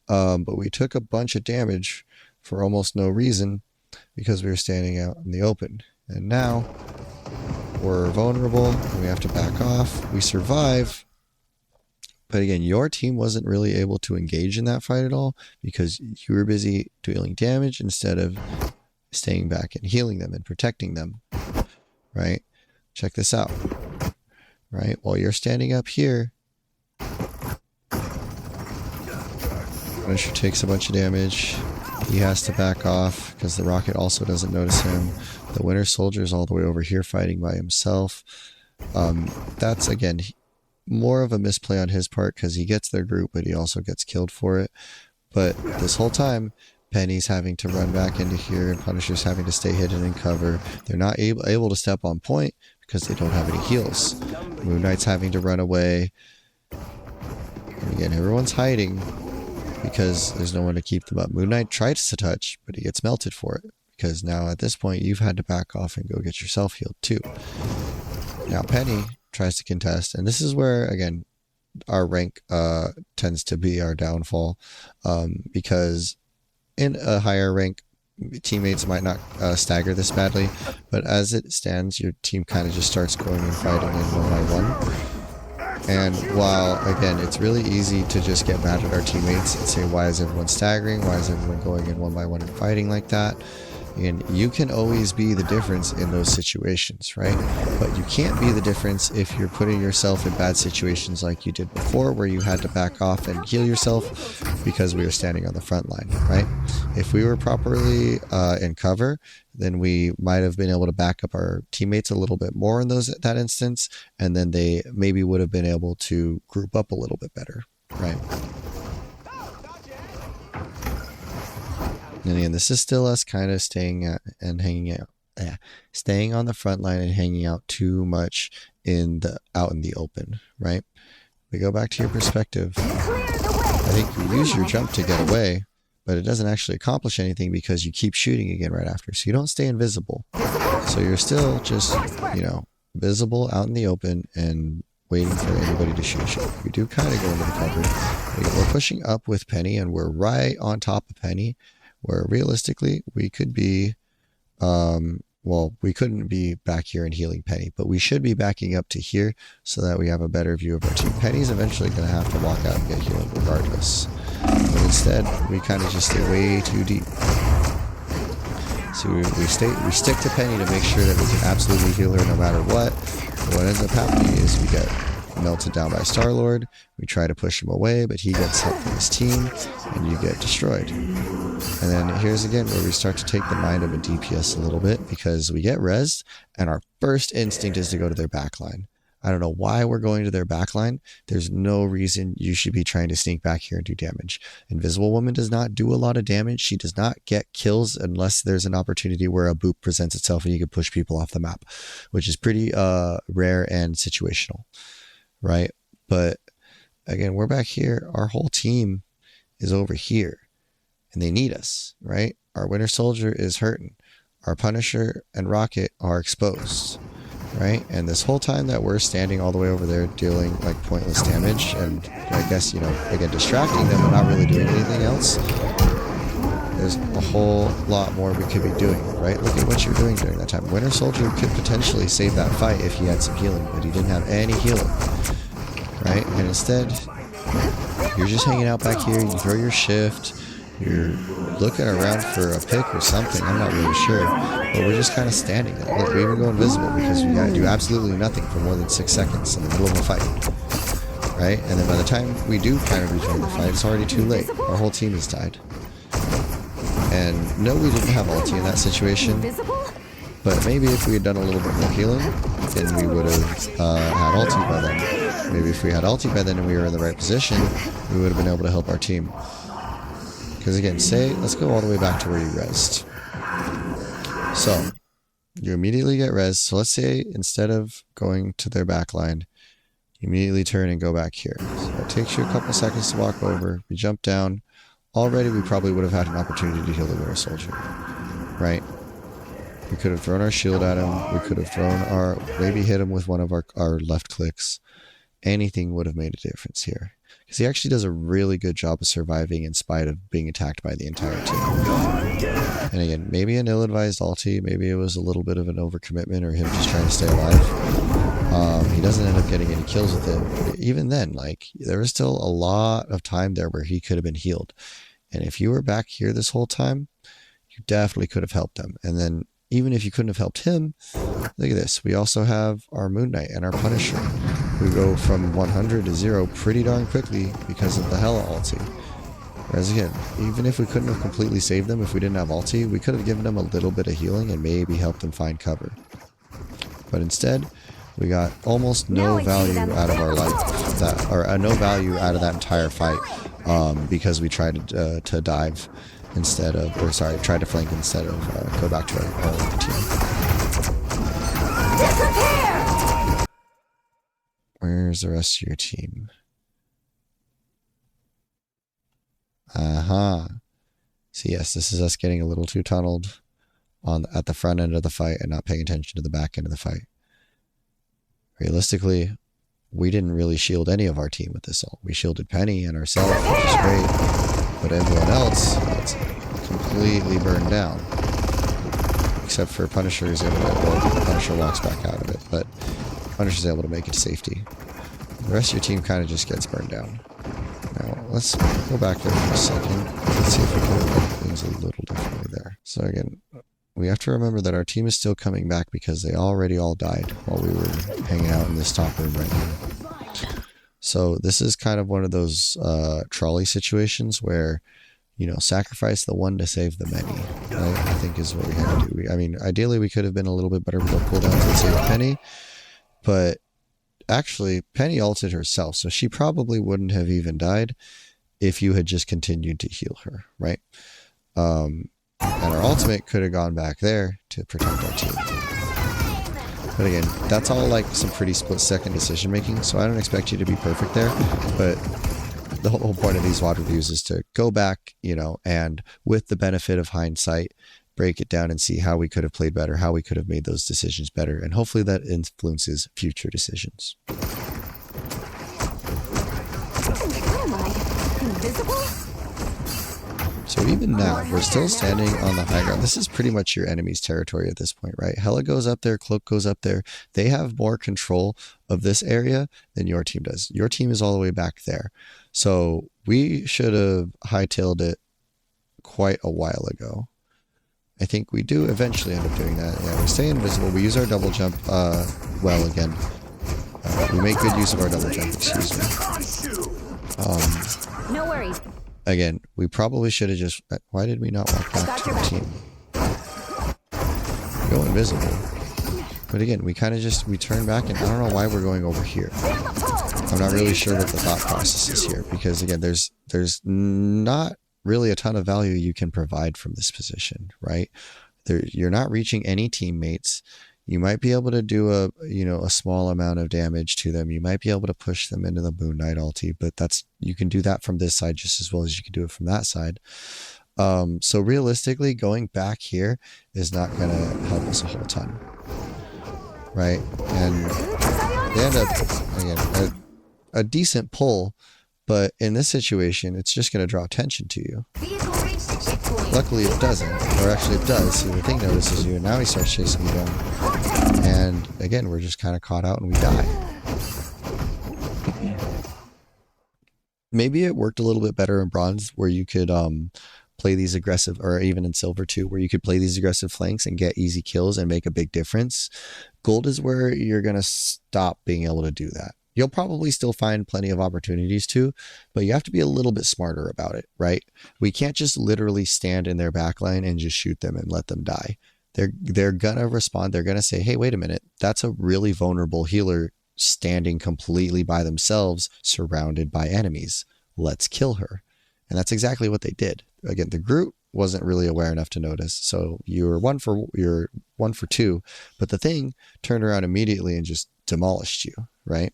but we took a bunch of damage for almost no reason because we were standing out in the open. And now we're vulnerable and we have to back off. We survive. But again, your team wasn't really able to engage in that fight at all because you were busy dealing damage instead of staying back and healing them and protecting them. Right? Check this out. Right? While you're standing up here, Punisher takes a bunch of damage. He has to back off because the Rocket also doesn't notice him. The Winter Soldier is all the way over here fighting by himself. That's, again, more of a misplay on his part because he gets their group, but he also gets killed for it. But this whole time, Penny's having to run back into here and Punisher's having to stay hidden in cover. They're not able to step on point because they don't have any heals. Moon Knight's having to run away. And again, everyone's hiding because there's no one to keep them up. Moon Knight tries to touch, but he gets melted for it because now at this point you've had to back off and go get yourself healed too. Now Penny tries to contest, and this is where again our rank tends to be our downfall, because in a higher rank teammates might not stagger this badly, but as it stands your team kind of just starts going and fighting in one by one. And while, again, it's really easy to just get mad at our teammates and say, why is everyone staggering? Why is everyone going in one by one and fighting like that? And you can always be the difference in those situations, right? But you can't be the difference if you're putting yourself in bad situations like you did before, where you had to back off and heal yourself because we were standing on the front line, right? If we were properly in cover, then we might have been able to back up our teammates a little bit more in that instance, and then they maybe would have been able to group up a little bit better, right? And again, this is still us kind of staying and hanging out, staying on the front line and hanging out too much out in the open, right? We go back to your perspective. Clear the way. I think you use your jump to get away, but it doesn't actually accomplish anything because you keep shooting again right after. So you don't stay invisible. So you're still just, you know, visible out in the open and waiting for anybody to shoot you. We do kind of go into the cover. We're pushing up with Penny, and we're right on top of Penny, where realistically we could be, well, we couldn't be back here and healing Penny, but we should be backing up to here so that we have a better view of our team. Penny's eventually going to have to walk out and get healed regardless. But instead, we kind of just stay way too deep. So we stick to Penny to make sure that we can absolutely heal her no matter what. But what ends up happening is we get melted down by Star-Lord. We try to push him away, but he gets help from his team, and you get destroyed. And then here's again where we start to take the mind of a DPS a little bit, because we get rezzed, and our first instinct is to go to their backline. I don't know why we're going to their backline. There's no reason you should be trying to sneak back here and do damage. Invisible Woman does not do a lot of damage. She does not get kills unless there's an opportunity where a boop presents itself and you can push people off the map, which is pretty rare and situational, right? But again, we're back here. Our whole team is over here, and they need us, right? Our Winter Soldier is hurting. Our Punisher and Rocket are exposed, right? And this whole time that we're standing all the way over there dealing like pointless damage and I guess, you know, again, distracting them but not really doing anything else, there's a whole lot more we could be doing, right? Look at what you're doing during that time. Winter Soldier could potentially save that fight if he had some healing, but he didn't have any healing, right? And instead, you're just hanging out back here. You throw your shift, you're looking around for a pick or something, I'm not really sure, but we're just kind of standing there. Look, we even go invisible because we gotta do absolutely nothing for more than 6 seconds in the middle of a fight, right? And then by the time we do kind of rejoin the fight, it's already too late. Our whole team has died. And no, we didn't have ulti in that situation, but maybe if we had done a little bit more healing, then we would have had ulti by then. Maybe if we had ulti by then and we were in the right position, we would have been able to help our team. Because again, let's go all the way back to where you rezzed. So, you immediately get rezzed. So let's say instead of going to their backline, you immediately turn and go back here. So it takes you a couple seconds to walk over. We jump down. Already we probably would have had an opportunity to heal the Winter Soldier, right? We could have thrown our shield at him. We could have thrown maybe hit him with one of our left clicks. Anything would have made a difference here. Because he actually does a really good job of surviving in spite of being attacked by the entire team. And again, maybe an ill-advised ulti, maybe it was a little bit of an overcommitment or him just trying to stay alive. He doesn't end up getting any kills with it. But even then, like, there was still a lot of time there where he could have been healed. And if you were back here this whole time, you definitely could have helped him. And then even if you couldn't have helped him, look at this. We also have our Moon Knight and our Punisher, who go from 100 to 0 pretty darn quickly because of the Hela ulti. Whereas again, even if we couldn't have completely saved them if we didn't have ulti, we could have given them a little bit of healing and maybe helped them find cover. But instead, we got almost no value out of our life, or no value out of that entire fight, because we tried to dive instead of, or sorry, try to flank instead of go back to our team. Where's the rest of your team? So yes, this is us getting a little too tunneled at the front end of the fight and not paying attention to the back end of the fight. Realistically, we didn't really shield any of our team with this ult. We shielded Penny and ourselves, which is great, but everyone else gets completely burned down. Except for Punisher is able to, well, Punisher walks back out of it, but Punisher's able to make it to safety. The rest of your team kind of just gets burned down. Now, let's go back there for a second. Let's see if we can make things a little differently there. So again, we have to remember that our team is still coming back because they already all died while we were hanging out in this top room right now. So this is kind of one of those trolley situations where, you know, sacrifice the one to save the many, right? I think is what we had to do. I mean, ideally we could have been a little bit better with our cooldowns and saved Penny, but actually Penny ulted herself, so she probably wouldn't have even died if you had just continued to heal her, right? And our ultimate could have gone back there to protect our team. But again, that's all like some pretty split-second decision making, so I don't expect you to be perfect there, but the whole point of these VOD reviews is to go back, you know, and with the benefit of hindsight, break it down and see how we could have played better, how we could have made those decisions better, and hopefully that influences future decisions. What am I? Invisible? So even now, we're still standing on the high ground. This is pretty much your enemy's territory at this point, right? Hela goes up there, Cloak goes up there. They have more control of this area than your team does. Your team is all the way back there. So we should have hightailed it quite a while ago. I think we do eventually end up doing that. Yeah, we stay invisible. We use our double jump well again. We make good use of our double jump, excuse me. No worries. Again, we probably should have just... Why did we not walk back to the team? Go invisible. But again, we kind of just... We turn back and I don't know why we're going over here. I'm not really sure what the thought process is here. Because again, there's not really a ton of value you can provide from this position, right? You're not reaching any teammates. You might be able to do a small amount of damage to them. You might be able to push them into the Moon Knight ulti, but you can do that from this side just as well as you can do it from that side. So realistically, going back here is not going to help us a whole ton, right? And they end up, again, a decent pull, but in this situation, it's just going to draw attention to you. Luckily, it doesn't, or actually it does. See, the thing notices you, and now he starts chasing you down. And again, we're just kind of caught out and we die. Maybe it worked a little bit better in bronze where you could play these aggressive, or even in silver too, where you could play these aggressive flanks and get easy kills and make a big difference. Gold is where you're going to stop being able to do that. You'll probably still find plenty of opportunities to, but you have to be a little bit smarter about it, right? We can't just literally stand in their backline and just shoot them and let them die. They're gonna respond. They're gonna say, hey, wait a minute, that's a really vulnerable healer standing completely by themselves, surrounded by enemies. Let's kill her. And that's exactly what they did. Again, the Groot wasn't really aware enough to notice. So you're one for two, but the thing turned around immediately and just demolished you, right?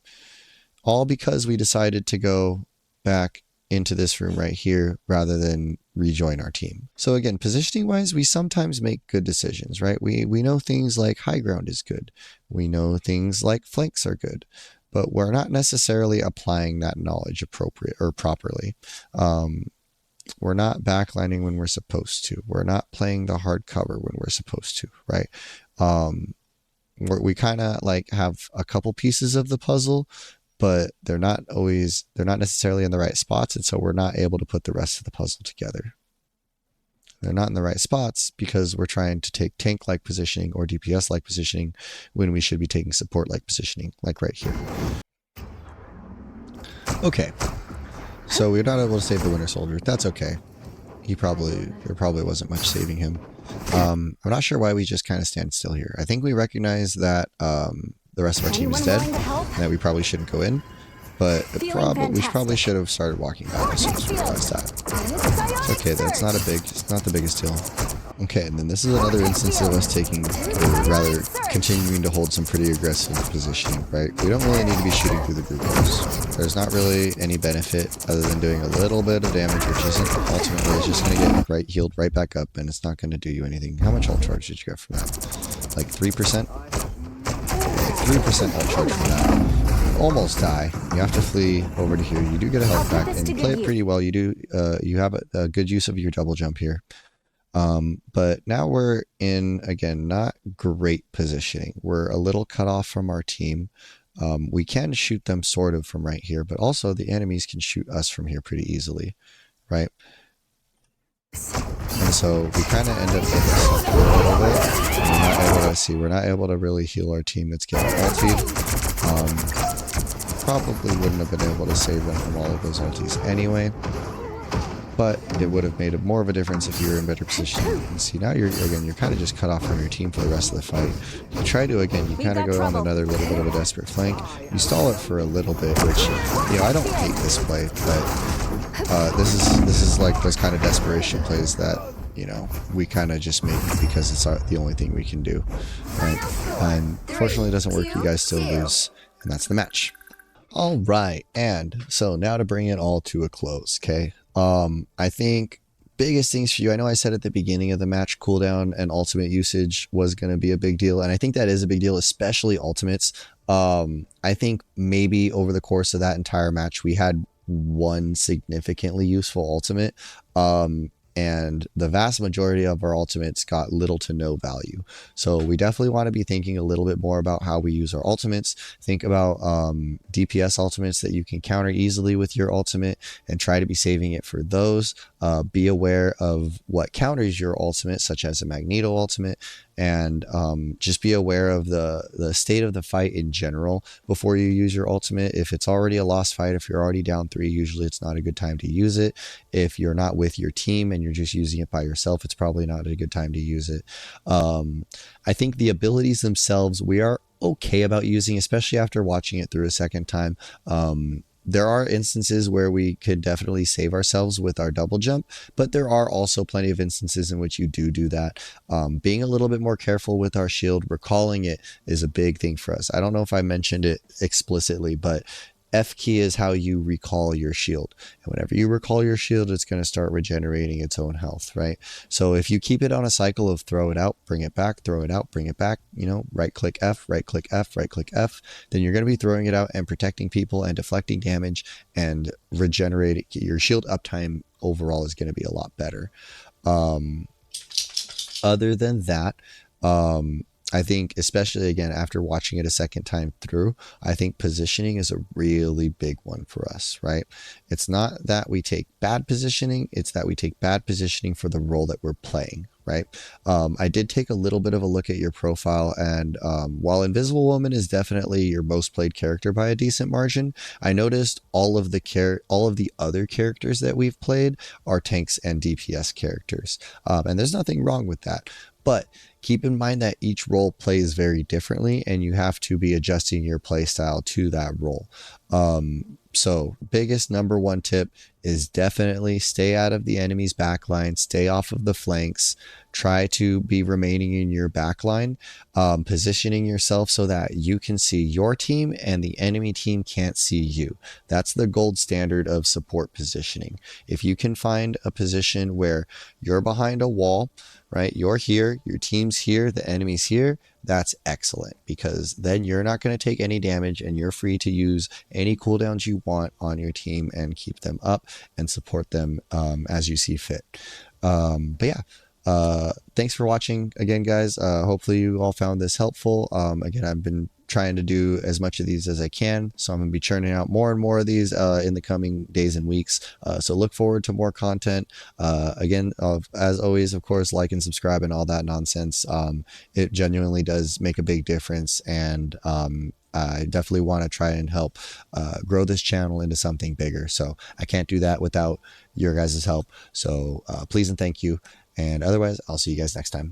All because we decided to go back into this room right here rather than rejoin our team. So again, positioning wise, we sometimes make good decisions, right? We know things like high ground is good. We know things like flanks are good, but we're not necessarily applying that knowledge appropriate or properly. We're not backlining when we're supposed to. We're not playing the hard cover when we're supposed to, right? We kind of like have a couple pieces of the puzzle, but they're not necessarily in the right spots. And so we're not able to put the rest of the puzzle together. They're not in the right spots because we're trying to take tank-like positioning or DPS-like positioning when we should be taking support-like positioning, like right here. Okay. So we're not able to save the Winter Soldier. That's okay. There probably wasn't much saving him. I'm not sure why we just kind of stand still here. I think we recognize that the rest of our team is dead, and that we probably shouldn't go in. But we probably should have started walking back as soon as we realized that. It's okay though, it's not the biggest deal. Okay, and then this is another instance of us taking, or rather continuing to hold some pretty aggressive positioning, right? We don't really need to be shooting through the group walls. There's not really any benefit other than doing a little bit of damage, which isn't ultimately, it's just going to get healed right back up, and it's not going to do you anything. How much ult charge did you get from that? Like 3%? 3% ult charge from that. Almost die. You have to flee over to here. You do get a health back, and you play it pretty well. You do. You have a good use of your double jump here. But now we're in, again, not great positioning. We're a little cut off from our team. We can shoot them sort of from right here, but also the enemies can shoot us from here pretty easily, right? And so we kind of end up getting stuck a little bit. We're not able to really heal our team that's getting ultied. Probably wouldn't have been able to save them from all of those ultis anyway, but it would have made more of a difference if you were in better position. You can see now you're kind of just cut off from your team for the rest of the fight. You try to, again, you kind of go on another little bit of a desperate flank. You stall it for a little bit, which, you know, I don't hate this play, but this is like those kind of desperation plays that, you know, we kind of just make because it's the only thing we can do, right? And fortunately it doesn't work. You guys still lose, and that's the match. All right, and so now to bring it all to a close, okay? I think biggest things for you, I know I said at the beginning of the match, cooldown and ultimate usage was going to be a big deal, and I think that is a big deal, especially ultimates. I think maybe over the course of that entire match, we had one significantly useful ultimate. And the vast majority of our ultimates got little to no value. So we definitely want to be thinking a little bit more about how we use our ultimates. Think about DPS ultimates that you can counter easily with your ultimate and try to be saving it for those. Be aware of what counters your ultimate, such as a Magneto ultimate, and just be aware of the state of the fight in general before you use your ultimate. If it's already a lost fight, if you're already down 3, usually it's not a good time to use it. If you're not with your team and you're just using it by yourself, it's probably not a good time to use it. I think the abilities themselves, we are okay about using, especially after watching it through a second time. There are instances where we could definitely save ourselves with our double jump, but there are also plenty of instances in which you do that. Being a little bit more careful with our shield, recalling it is a big thing for us. I don't know if I mentioned it explicitly, but F key is how you recall your shield. And whenever you recall your shield, it's going to start regenerating its own health, right? So if you keep it on a cycle of throw it out, bring it back, throw it out, bring it back, right click F, right click F, right click F, then you're going to be throwing it out and protecting people and deflecting damage and regenerating. Your shield uptime overall is going to be a lot better. Other than that, I think, especially again after watching it a second time through, I think positioning is a really big one for us, right? It's not that we take bad positioning, it's that we take bad positioning for the role that we're playing, right? I did take a little bit of a look at your profile, and while Invisible Woman is definitely your most played character by a decent margin, I noticed all of the other characters that we've played are tanks and DPS characters, and there's nothing wrong with that. But keep in mind that each role plays very differently, and you have to be adjusting your play style to that role. So biggest number one tip is definitely stay out of the enemy's backline, stay off of the flanks, try to be remaining in your backline, positioning yourself so that you can see your team and the enemy team can't see you. That's the gold standard of support positioning. If you can find a position where you're behind a wall, right? You're here, your team's here, the enemy's here. That's excellent, because then you're not going to take any damage and you're free to use any cooldowns you want on your team and keep them up and support them as you see fit. But yeah, thanks for watching again, guys. Hopefully you all found this helpful. Again, I've been trying to do as much of these as I can, so I'm going to be churning out more and more of these in the coming days and weeks, so look forward to more content. Again, as always, of course, like and subscribe and all that nonsense. It genuinely does make a big difference, and I definitely want to try and help grow this channel into something bigger, so I can't do that without your guys' help. So please and thank you, and otherwise I'll see you guys next time.